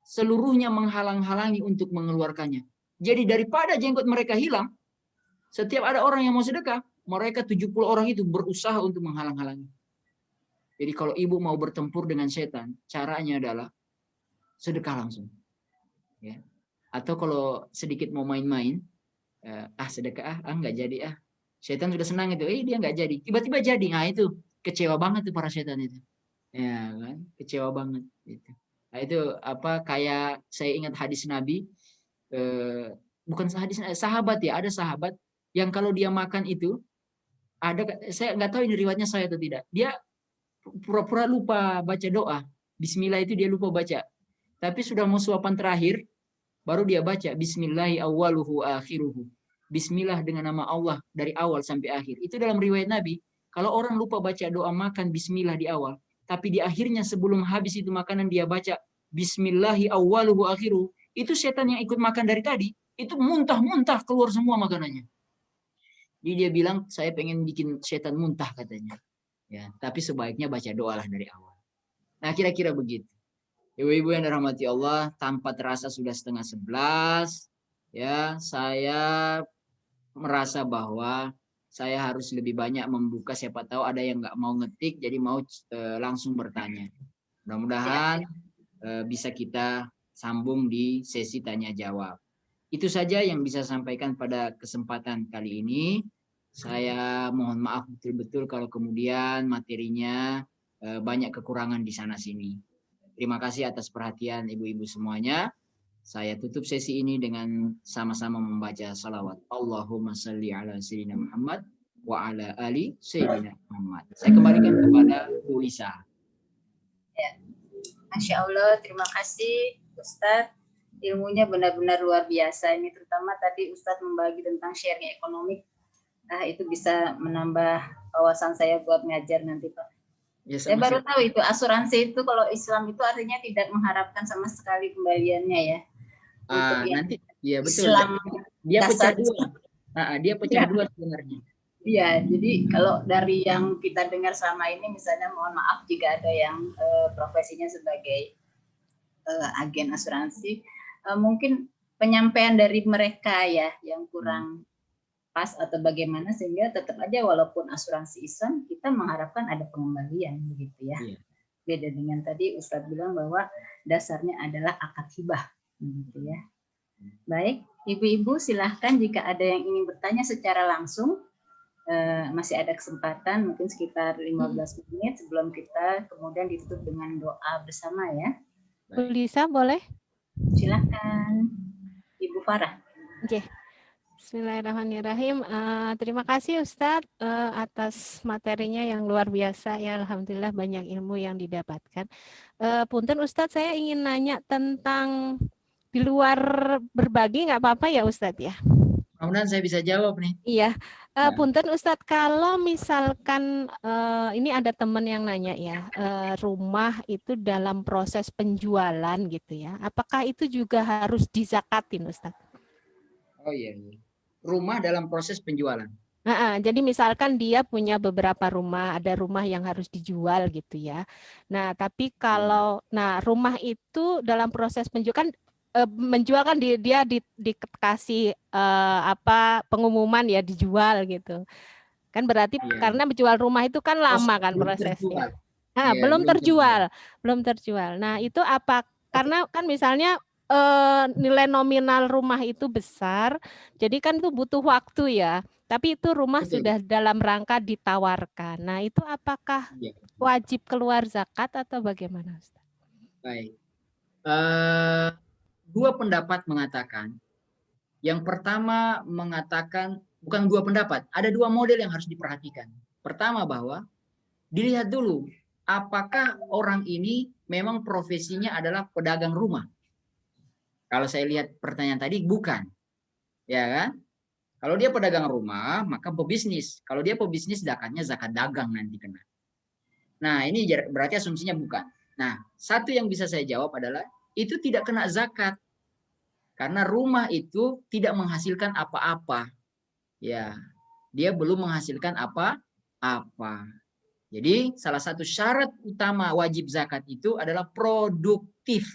seluruhnya menghalang-halangi untuk mengeluarkannya. Jadi daripada jenggot mereka hilang, setiap ada orang yang mau sedekah, mereka 70 orang itu berusaha untuk menghalang-halangi. Jadi kalau ibu mau bertempur dengan setan, caranya adalah sedekah langsung. Ya. Atau kalau sedikit mau main-main, sedekah, nggak jadi. Setan sudah senang itu, dia nggak jadi. Tiba-tiba jadi, nah itu kecewa banget tuh para setan itu. Ya kan, kecewa banget. Gitu. Nah itu kayak saya ingat hadis Nabi, bukan hadis sahabat ya, ada sahabat yang kalau dia makan itu, saya nggak tahu ini riwayatnya saya atau tidak. Dia pura-pura lupa baca doa. Bismillah itu dia lupa baca. Tapi sudah mau suapan terakhir, baru dia baca bismillahi awwaluhu akhiruhu. Bismillah dengan nama Allah dari awal sampai akhir. Itu dalam riwayat Nabi. Kalau orang lupa baca doa makan bismillah di awal, tapi di akhirnya sebelum habis itu makanan dia baca bismillahi awwaluhu akhiruhu, itu setan yang ikut makan dari tadi, itu muntah-muntah keluar semua makanannya. Jadi dia bilang, saya pengen bikin setan muntah katanya. Ya, tapi sebaiknya baca doa lah dari awal. Nah, kira-kira begitu. Ibu-ibu yang dirahmati Allah, tanpa terasa sudah 10:30, ya, saya merasa bahwa saya harus lebih banyak membuka, siapa tahu ada yang nggak mau ngetik, jadi mau langsung bertanya. Mudah-mudahan bisa kita sambung di sesi tanya jawab. Itu saja yang bisa saya sampaikan pada kesempatan kali ini. Saya mohon maaf betul-betul kalau kemudian materinya banyak kekurangan di sana sini. Terima kasih atas perhatian ibu-ibu semuanya. Saya tutup sesi ini dengan sama-sama membaca salawat. Allahumma salli ala Sayyidina Muhammad wa ala ali Sayyidina Muhammad. Saya kembalikan kepada Bu Lisa. Ya. Masya Allah, terima kasih Ustadz. Ilmunya benar-benar luar biasa. Ini terutama tadi Ustadz membagi tentang sharing ekonomi. Nah, itu bisa menambah wawasan saya buat ngajar nanti, Pak. Ya, saya baru tahu itu asuransi itu kalau Islam itu artinya tidak mengharapkan sama sekali kembaliannya ya. Nanti ya betul. Islam Dia pecah dasar dua. Dia pecah dua sebenarnya. Iya, jadi kalau dari yang kita dengar selama ini, misalnya mohon maaf jika ada yang profesinya sebagai agen asuransi, mungkin penyampaian dari mereka ya yang kurang pas atau bagaimana, sehingga tetap aja walaupun asuransi Islam kita mengharapkan ada pengembalian begitu ya. Iya. Beda dengan tadi Ustadz bilang bahwa dasarnya adalah akad hibah begitu ya. Baik, ibu-ibu silahkan jika ada yang ingin bertanya secara langsung, masih ada kesempatan mungkin sekitar 15 menit sebelum kita kemudian ditutup dengan doa bersama ya. Bu Lisa boleh? Silahkan Ibu Farah. Oke. Bismillahirrahmanirrahim. Terima kasih Ustadz atas materinya yang luar biasa ya. Alhamdulillah banyak ilmu yang didapatkan. Punten Ustadz, saya ingin nanya tentang di luar berbagi, nggak apa-apa ya Ustadz ya? Mudah-mudahan saya bisa jawab nih. Iya. Punten Ustadz, kalau misalkan ini ada teman yang nanya ya, rumah itu dalam proses penjualan gitu ya, apakah itu juga harus dizakatin Ustadz? Oh iya. Rumah dalam proses penjualan. Jadi misalkan dia punya beberapa rumah, ada rumah yang harus dijual gitu ya. Nah, tapi kalau rumah itu dalam proses penjualan menjual kan dia dikasih pengumuman ya dijual gitu. Kan berarti karena menjual rumah itu kan lama kan prosesnya. Belum terjual. Nah, itu apa? Karena kan misalnya nilai nominal rumah itu besar, jadi kan itu butuh waktu ya. Tapi itu rumah sudah dalam rangka ditawarkan. Nah, itu apakah wajib keluar zakat atau bagaimana, Ustaz? Baik. Dua pendapat mengatakan. Yang pertama mengatakan, bukan dua pendapat, ada dua model yang harus diperhatikan. Pertama bahwa dilihat dulu apakah orang ini memang profesinya adalah pedagang rumah. Kalau saya lihat pertanyaan tadi, bukan. Ya kan? Kalau dia pedagang rumah, maka pebisnis. Kalau dia pebisnis, zakatnya zakat dagang nanti kena. Nah, ini berarti asumsinya bukan. Nah, satu yang bisa saya jawab adalah, itu tidak kena zakat. Karena rumah itu tidak menghasilkan apa-apa. Ya, dia belum menghasilkan apa-apa. Jadi, salah satu syarat utama wajib zakat itu adalah produktif.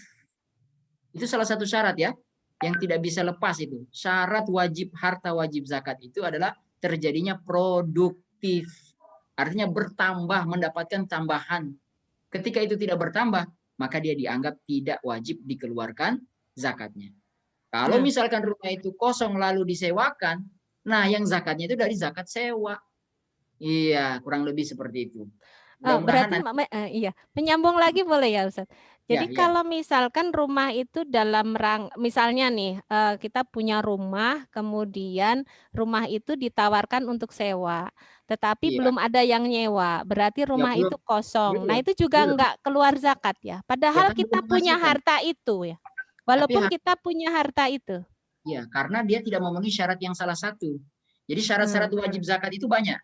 Itu salah satu syarat ya, yang tidak bisa lepas itu. Syarat wajib harta wajib zakat itu adalah terjadinya produktif. Artinya bertambah, mendapatkan tambahan. Ketika itu tidak bertambah, maka dia dianggap tidak wajib dikeluarkan zakatnya. Kalau misalkan rumah itu kosong lalu disewakan, nah yang zakatnya itu dari zakat sewa. Iya, kurang lebih seperti itu. Berarti menyambung lagi boleh ya Ustaz? Jadi kalau misalkan rumah itu dalam misalnya nih kita punya rumah, kemudian rumah itu ditawarkan untuk sewa, tetapi belum ada yang nyewa, berarti rumah itu kosong. Nah itu juga enggak keluar zakat ya, padahal kita punya harta itu ya. Walaupun Tapi kita punya harta itu. ya, karena dia tidak memenuhi syarat yang salah satu. Jadi syarat-syarat wajib zakat itu banyak.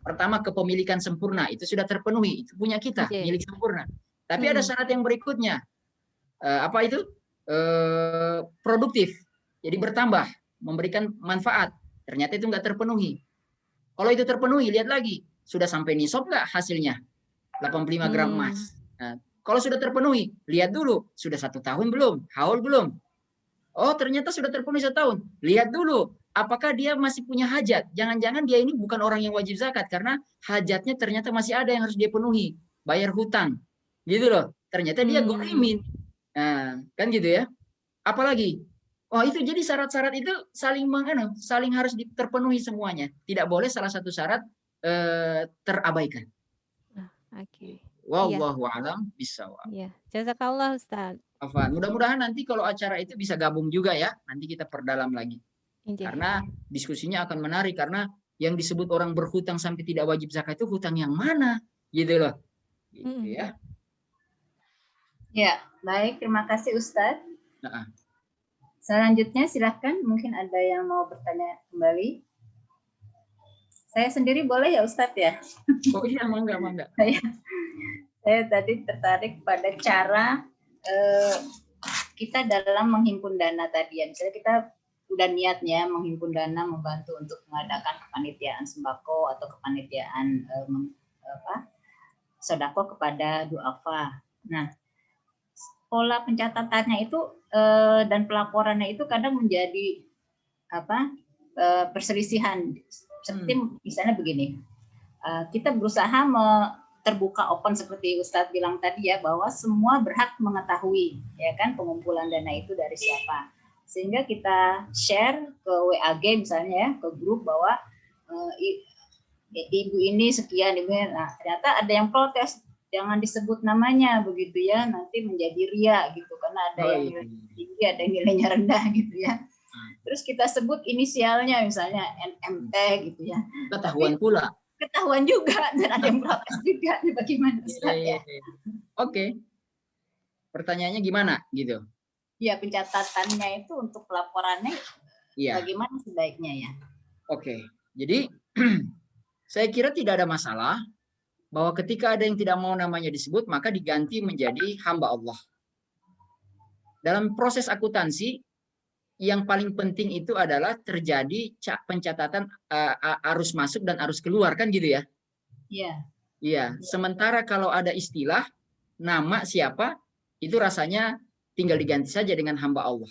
Pertama, kepemilikan sempurna, itu sudah terpenuhi, itu punya kita, Oke. milik sempurna. Tapi ada syarat yang berikutnya. Apa itu? Produktif. Jadi bertambah, memberikan manfaat. Ternyata itu nggak terpenuhi. Kalau itu terpenuhi, lihat lagi. Sudah sampai nisab nggak hasilnya? 85 gram emas. Nah, kalau sudah terpenuhi, lihat dulu. Sudah 1 tahun belum? Haul belum? Oh, ternyata sudah terpenuhi 1 tahun. Lihat dulu, apakah dia masih punya hajat? Jangan-jangan dia ini bukan orang yang wajib zakat karena hajatnya ternyata masih ada yang harus dia penuhi, bayar hutang, gitu loh. Ternyata dia ghorimin. Nah, kan gitu ya. Apalagi, oh itu jadi syarat-syarat itu saling harus terpenuhi semuanya. Tidak boleh salah satu syarat terabaikan. Oke. Wallahu a'lam bishawab. Iya, jazakallah Ustaz. Afwan. Mudah-mudahan nanti kalau acara itu bisa gabung juga ya. Nanti kita perdalam lagi. Karena diskusinya akan menarik karena yang disebut orang berhutang sampai tidak wajib zakat itu hutang yang mana? Gitu loh. Gitu ya. Ya, baik. Terima kasih Ustadz. Selanjutnya silahkan. Mungkin ada yang mau bertanya kembali. Saya sendiri boleh ya Ustadz ya? Oh iya, mangga. Saya tadi tertarik pada cara kita dalam menghimpun dana tadi. Misalnya kita udah niatnya menghimpun dana membantu untuk mengadakan kepanitiaan sembako atau kepanitiaan sedekah kepada duafa. Nah, pola pencatatannya itu dan pelaporannya itu kadang menjadi perselisihan. Seperti misalnya begini, kita berusaha terbuka open seperti Ustadz bilang tadi ya, bahwa semua berhak mengetahui ya kan pengumpulan dana itu dari siapa, sehingga kita share ke WAG misalnya ya, ke grup bahwa ibu ini sekian, ibu ini. Nah ternyata ada yang protes, jangan disebut namanya begitu ya, nanti menjadi ria gitu, karena ada yang nilai tinggi, ada yang nilainya rendah gitu ya. Terus kita sebut inisialnya misalnya NMT gitu ya. Ketahuan pula. Ketahuan juga dan ada yang protes juga. Bagaimana Ustaz ya? Oke. Pertanyaannya gimana gitu? Ya pencatatannya itu untuk pelaporannya bagaimana sebaiknya ya? Oke. Jadi saya kira tidak ada masalah bahwa ketika ada yang tidak mau namanya disebut maka diganti menjadi hamba Allah. Dalam proses akuntansi yang paling penting itu adalah terjadi pencatatan arus masuk dan arus keluar kan gitu ya? Iya. Iya. Sementara kalau ada istilah nama siapa itu rasanya tinggal diganti saja dengan hamba Allah.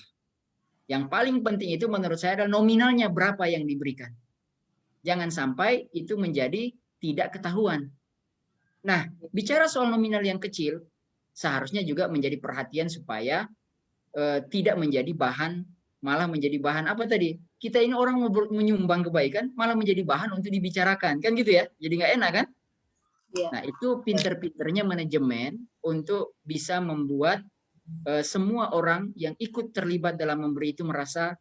Yang paling penting itu menurut saya adalah nominalnya berapa yang diberikan. Jangan sampai itu menjadi tidak ketahuan. Nah, bicara soal nominal yang kecil seharusnya juga menjadi perhatian supaya tidak menjadi bahan, malah menjadi bahan apa tadi? Kita ini orang mau menyumbang kebaikan, malah menjadi bahan untuk dibicarakan, kan gitu ya? Jadi nggak enak kan? Ya. Nah itu pinter-pinternya manajemen untuk bisa membuat semua orang yang ikut terlibat dalam memberi itu merasa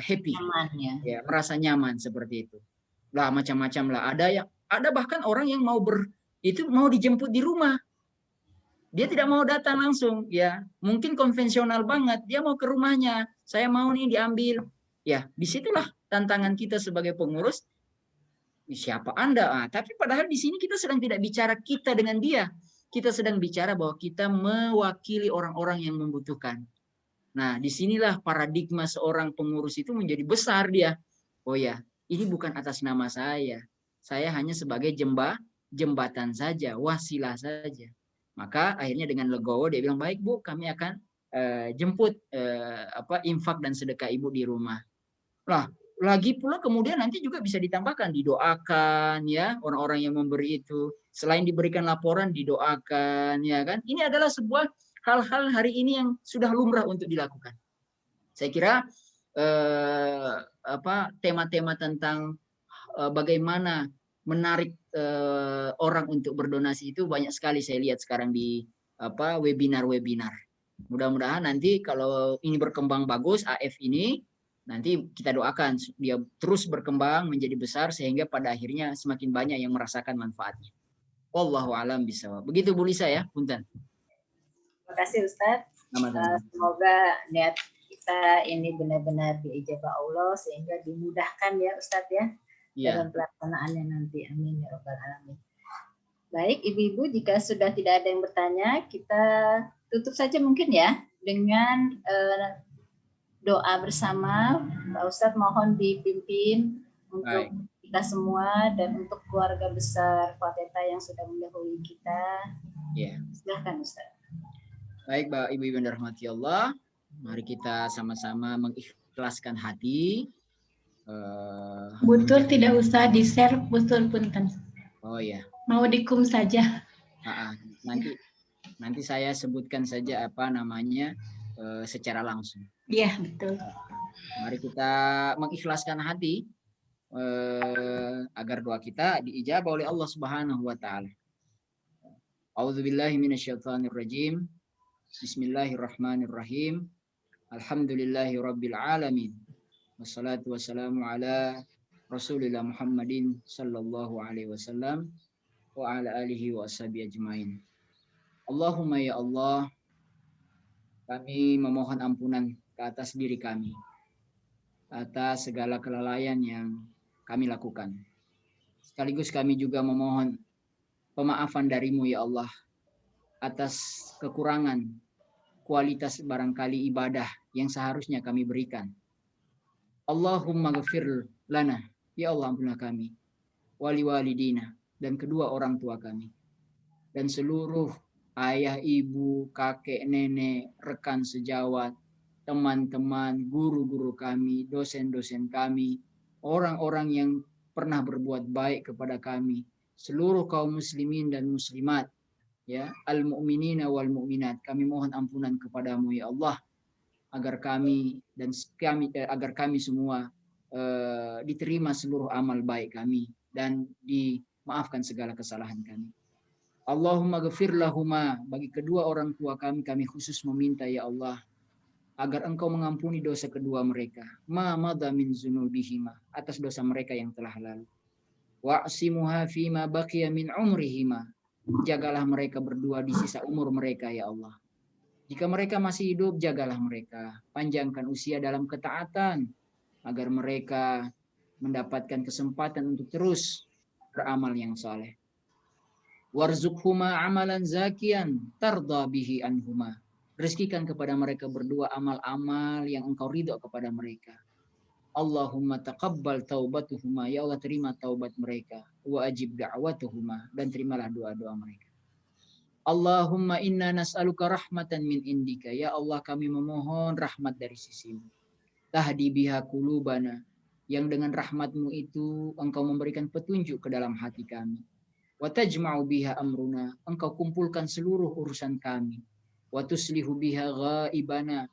happy, nyaman, ya, merasa nyaman seperti itu. Lah macam-macam lah. Ada bahkan orang yang mau itu mau dijemput di rumah. Dia tidak mau datang langsung, ya. Mungkin konvensional banget. Dia mau ke rumahnya. Saya mau nih diambil. Ya, disitulah tantangan kita sebagai pengurus. Siapa Anda? Tapi padahal di sini kita sedang tidak bicara kita dengan dia. Kita sedang bicara bahwa kita mewakili orang-orang yang membutuhkan. Nah, disinilah paradigma seorang pengurus itu menjadi besar dia. Oh ya, ini bukan atas nama saya. Saya hanya sebagai jembatan saja, wasilah saja. Maka akhirnya dengan legowo dia bilang, baik Bu, kami akan jemput infak dan sedekah Ibu di rumah. Lah, lagi pula kemudian nanti juga bisa ditambahkan, didoakan ya orang-orang yang memberi itu. Selain diberikan laporan, didoakan ya kan. Ini adalah sebuah hal-hal hari ini yang sudah lumrah untuk dilakukan. Saya kira tema-tema tentang bagaimana menarik orang untuk berdonasi itu banyak sekali saya lihat sekarang di webinar-webinar. Mudah-mudahan nanti kalau ini berkembang bagus AF ini, nanti kita doakan dia terus berkembang menjadi besar sehingga pada akhirnya semakin banyak yang merasakan manfaatnya. Wallahu a'lam bishawab. Begitu Bu Lisa ya, punten. Terima kasih Ustadz. Sama-sama. Semoga niat kita ini benar-benar diijabah Allah sehingga dimudahkan ya Ustadz ya Iya. dalam pelaksanaannya nanti. Amin ya Rabbal Alamin. Baik Ibu-Ibu, jika sudah tidak ada yang bertanya, kita tutup saja mungkin ya dengan doa bersama. Pak Ustadz mohon dipimpin untuk Baik. kita semua dan untuk keluarga besar Fateta yang sudah mendahului kita. Iya. Silahkan Ustadz. Baik, Bapak Ibu yang dirahmati Allah, mari kita sama-sama mengikhlaskan hati. Butur tidak usah di-share, Butur punten. Oh ya, Mau dikum saja. nanti saya sebutkan saja apa namanya secara langsung. Iya, betul. Mari kita mengikhlaskan hati agar doa kita diijabah oleh Allah Subhanahu wa taala. A'udzubillahi minasyaitonirrajim. Bismillahirrahmanirrahim. Alhamdulillahirabbil alamin. Wassalatu wassalamu ala Rasulillah Muhammadin sallallahu alaihi wasallam wa ala alihi wa ashabihi ajmain. Allahumma ya Allah, kami memohon ampunan ke atas diri kami atas segala kelalaian yang kami lakukan. Sekaligus kami juga memohon pemaafan darimu ya Allah atas kekurangan kualitas barangkali ibadah yang seharusnya kami berikan. Allahumma ghafir lana, ya Allah ampunilah kami, wali walidina, dan kedua orang tua kami, dan seluruh ayah, ibu, kakek, nenek, rekan sejawat, teman-teman, guru-guru kami, dosen-dosen kami, orang-orang yang pernah berbuat baik kepada kami, seluruh kaum muslimin dan muslimat, ya, al-mu'minina wal mu'minat. Kami mohon ampunan kepadamu ya Allah agar kami semua diterima seluruh amal baik kami dan dimaafkan segala kesalahan kami. Allahumma ghafir lahuma, bagi kedua orang tua kami khusus meminta ya Allah agar engkau mengampuni dosa kedua mereka, ma madha min dzunubihima, atas dosa mereka yang telah lalu. Wa'simuha fima baqiya min umrihima, jagalah mereka berdua di sisa umur mereka ya Allah. Jika mereka masih hidup, jagalah mereka, panjangkan usia dalam ketaatan agar mereka mendapatkan kesempatan untuk terus beramal yang saleh. Warzuqhuma amalan zakian tarda bihi anhuma, rezekikan kepada mereka berdua amal-amal yang engkau ridho kepada mereka. Allahumma taqabbal taubatuhuma, ya Allah terima taubat mereka, wa ajib da'watuhuma, dan terimalah doa-doa mereka. Allahumma inna nas'aluka rahmatan min indika, ya Allah kami memohon rahmat dari sisimu. Tahdi biha qulubana, yang dengan rahmatmu itu engkau memberikan petunjuk ke dalam hati kami. Wa tajma'u biha amruna, engkau kumpulkan seluruh urusan kami. Wa tuslihu biha ghaibana,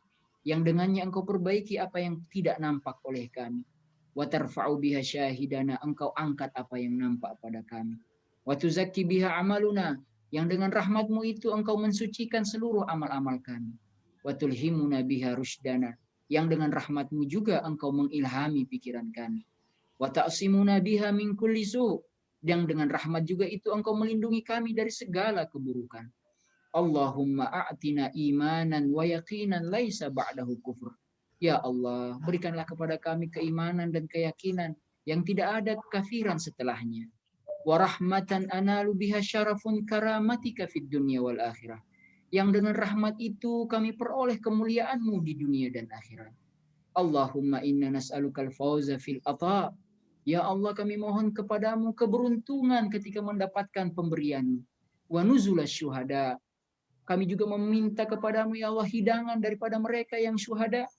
yang dengannya engkau perbaiki apa yang tidak nampak oleh kami. Wa tarfa'u biha syahidana, engkau angkat apa yang nampak pada kami. Wa tuzakki biha amaluna, yang dengan rahmatmu itu engkau mensucikan seluruh amal-amal kami. Wa tulhimuna biha rushdana, yang dengan rahmatmu juga engkau mengilhami pikiran kami. Wa ta'simuna biha min kulli su', yang dengan rahmat juga itu engkau melindungi kami dari segala keburukan. Allahumma a'tina imanan wa yaqinan laisa ba'dahu kufur. Ya Allah, berikanlah kepada kami keimanan dan keyakinan yang tidak ada kekafiran setelahnya. Wa rahmatan analu biha syarafun karamatika fid dunya wal akhirah, yang dengan rahmat itu kami peroleh kemuliaanmu di dunia dan akhirat. Allahumma inna nas'alukal fawza fil ata'. Ya Allah, kami mohon kepadamu keberuntungan ketika mendapatkan pemberianmu. Wa nuzula syuhada, kami juga meminta kepadamu ya Allah hidangan daripada mereka yang syuhada.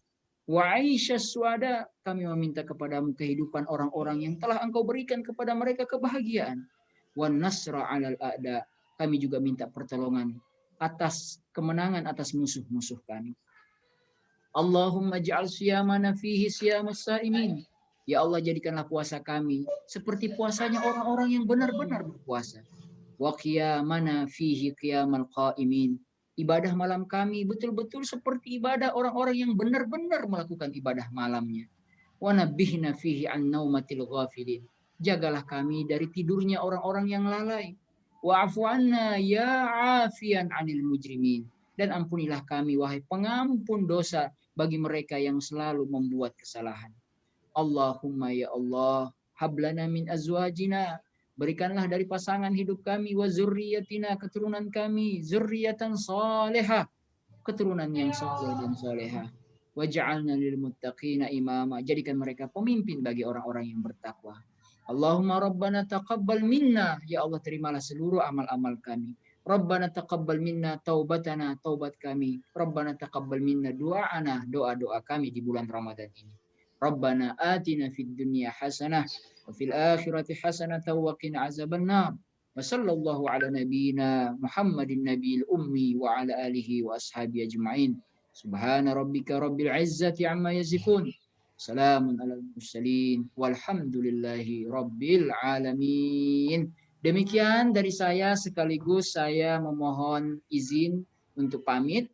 Wa aisyas syuhada, kami meminta kepadamu kehidupan orang-orang yang telah engkau berikan kepada mereka kebahagiaan. Wa nasra 'alal a'da, kami juga minta pertolongan atas kemenangan atas musuh-musuh kami. Allahumma ja'al siyamana fihi siyamus sa'imin. Ya Allah, jadikanlah puasa kami seperti puasanya orang-orang yang benar-benar berpuasa. Wa qiyamana fihi qiyamal qa'imin. Ibadah malam kami betul-betul seperti ibadah orang-orang yang benar-benar melakukan ibadah malamnya. Wa nabbihna fihi an naumatil ghafilin. Jagalah kami dari tidurnya orang-orang yang lalai. Wa'fu anna ya 'afiyan 'anil mujrimin. dan ampunilah kami wahai pengampun dosa bagi mereka yang selalu membuat kesalahan. Allahumma ya Allah, hablana min azwajina, berikanlah dari pasangan hidup kami, wa zurriyatina, keturunan kami, zurriyatan salihah, keturunan yang saleh dan salehah. Waj'alna lil muttaqina imama, jadikan mereka pemimpin bagi orang-orang yang bertakwa. Allahumma rabbana taqabbal minna, ya Allah terimalah seluruh amal-amal kami. Rabbana taqabbal minna taubatana, taubat kami. Rabbana taqabbal minna du'aana, doa-doa kami di bulan Ramadan ini. Rabbana atina fid dunya hasanah wa fil akhirati hasanah wa qina azabannar. Wa sallallahu ala nabiyyina Muhammadin nabiyil ummi wa ala alihi wa ashabihi ajma'in. Subhana rabbika rabbil izzati amma yasifun. Salamun alal mursalin walhamdulillahi rabbil alamin. Demikian dari saya, sekaligus saya memohon izin untuk pamit,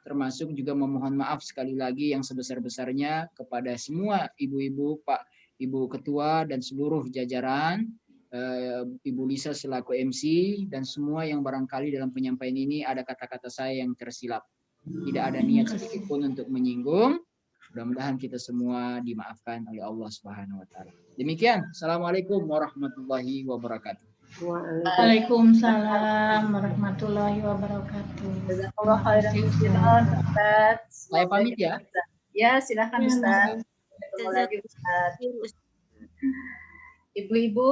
termasuk juga memohon maaf sekali lagi yang sebesar-besarnya kepada semua ibu-ibu, Pak Ibu Ketua dan seluruh jajaran, Ibu Lisa selaku MC, dan semua yang barangkali dalam penyampaian ini ada kata-kata saya yang tersilap. Tidak ada niat sedikit pun untuk menyinggung. Mudah-mudahan kita semua dimaafkan oleh Allah Subhanahu wa taala. Demikian. Assalamualaikum warahmatullahi wabarakatuh. Waalaikumsalam warahmatullahi wabarakatuh. Jazakallah khairan katsiran, Ustaz. Saya pamit ya. Ya, silakan Ustaz. Ketemu lagi Ustaz. Ibu-ibu,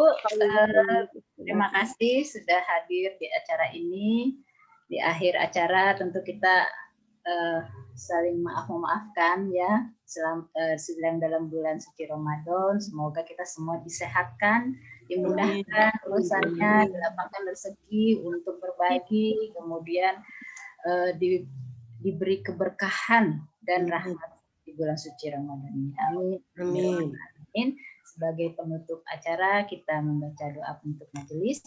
terima kasih sudah hadir di acara ini. Di akhir acara tentu kita saling maaf-memaafkan ya, sedang dalam bulan suci Ramadan. Semoga kita semua disehatkan, dimudahkan urusannya, dilapangkan rezeki untuk berbagi, kemudian diberi keberkahan dan rahmat di bulan suci Ramadan ini. Amin. Amin. Sebagai penutup acara, kita membaca doa untuk majelis.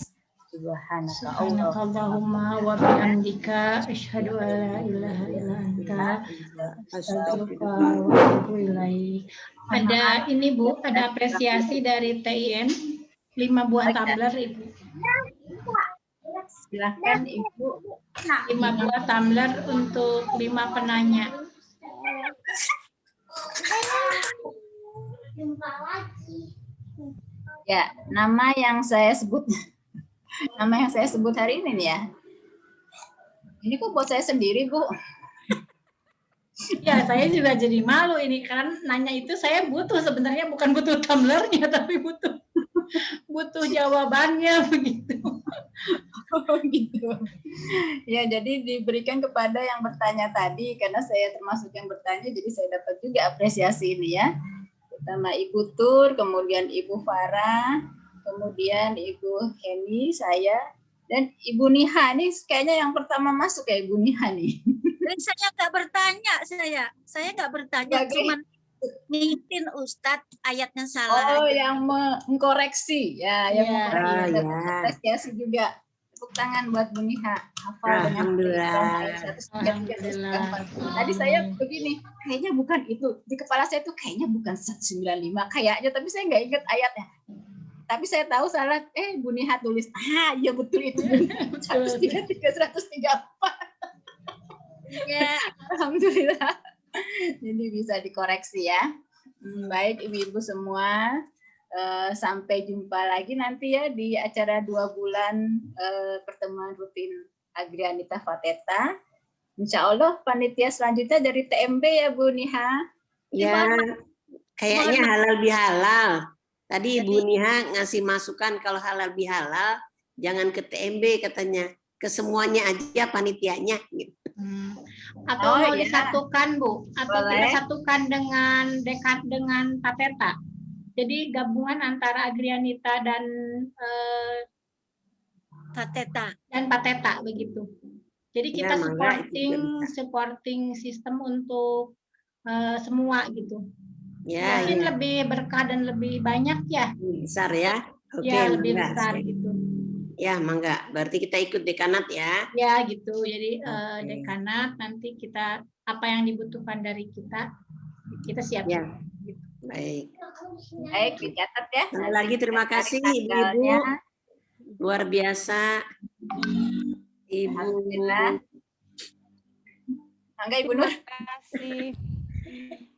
Subhanakallahumma wa bihamdika asyhadu an la ilaha illa anta astaghfiruka wa atubu ilaik. Ada ini Bu, ada apresiasi dari TIM 5 buah tumbler Ibu. Silakan Ibu. 5 buah tumbler untuk 5 penanya. Ya, nama yang saya sebut hari ini nih ya. Ini kok buat saya sendiri, Bu. Ya, saya juga jadi malu ini kan nanya itu saya butuh sebenarnya bukan butuh tumblernya tapi butuh jawabannya begitu. Oh, gitu. Ya, jadi diberikan kepada yang bertanya tadi karena saya termasuk yang bertanya jadi saya dapat juga apresiasi ini ya. Pertama Ibu Tur, kemudian Ibu Farah, kemudian Ibu Heni, saya, dan Ibu Niha. Ini kayaknya yang pertama masuk ya Ibu Niha nih. Saya nggak bertanya, saya nggak bertanya, cuma ngingetin Ustadz ayatnya salah. Oh, yang mengkoreksi, ya, yang mengkoreksi. Apresiasi juga. Tepuk tangan buat Bu Niha. Hafal Alhamdulillah. Tadi saya begini, kayaknya bukan itu. Di kepala saya tuh kayaknya bukan 195 kayaknya, tapi saya nggak ingat ayatnya. Tapi saya tahu salah, Bu Niha tulis, iya betul itu. 133, 134. Ya. Alhamdulillah. Jadi bisa dikoreksi ya. Baik ibu-ibu semua, sampai jumpa lagi nanti ya di acara 2 bulan pertemuan rutin Agrianita Fateta. Insya Allah panitia selanjutnya dari TMB ya Bu Niha. Ya, kayaknya halal bihalal. Tadi Ibu Niha ngasih masukan kalau halal bihalal, jangan ke TMB katanya, ke semuanya aja panitianya. Gitu. Atau mau disatukan Bu, atau kita satukan dengan Pateta. Jadi gabungan antara Agrianita dan Pateta begitu. Jadi kita supporting sistem untuk semua gitu. Ya, mungkin lebih berkah dan lebih banyak ya. Besar ya. Oke, ya, lebih besar gitu. Ya, mangga. Berarti kita ikut dekanat ya. Ya, gitu. Jadi dekanat nanti kita apa yang dibutuhkan dari kita siap. Ya. Baik. Baik, dicatat ya. Sekali lagi terima kasih Ibu-ibu. Luar biasa. Ibu Mangga Ibu Nur. Terima kasih.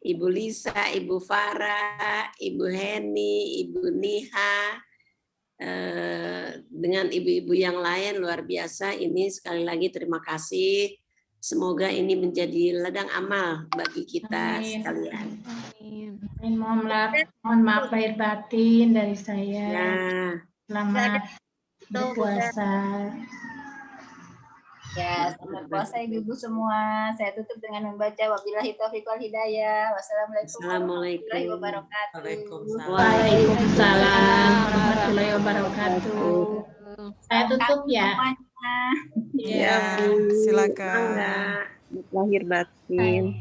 Ibu Lisa, Ibu Farah, Ibu Heni, Ibu Niha, dengan ibu-ibu yang lain luar biasa. Ini sekali lagi terima kasih. Semoga ini menjadi ladang amal bagi kita Amin. sekalian. Amin. Mohon maaf lahir batin dari saya. Ya, Selamat berpuasa. Ya, selamat puasa Ibu-ibu semua. Saya tutup dengan membaca wabillahi taufiq wal hidayah. Wassalamualaikum warahmatullahi wabarakatuh. Waalaikumsalam warahmatullahi wabarakatuh. Saya tutup ya. Semuanya. Ya, silakan. lahir batin.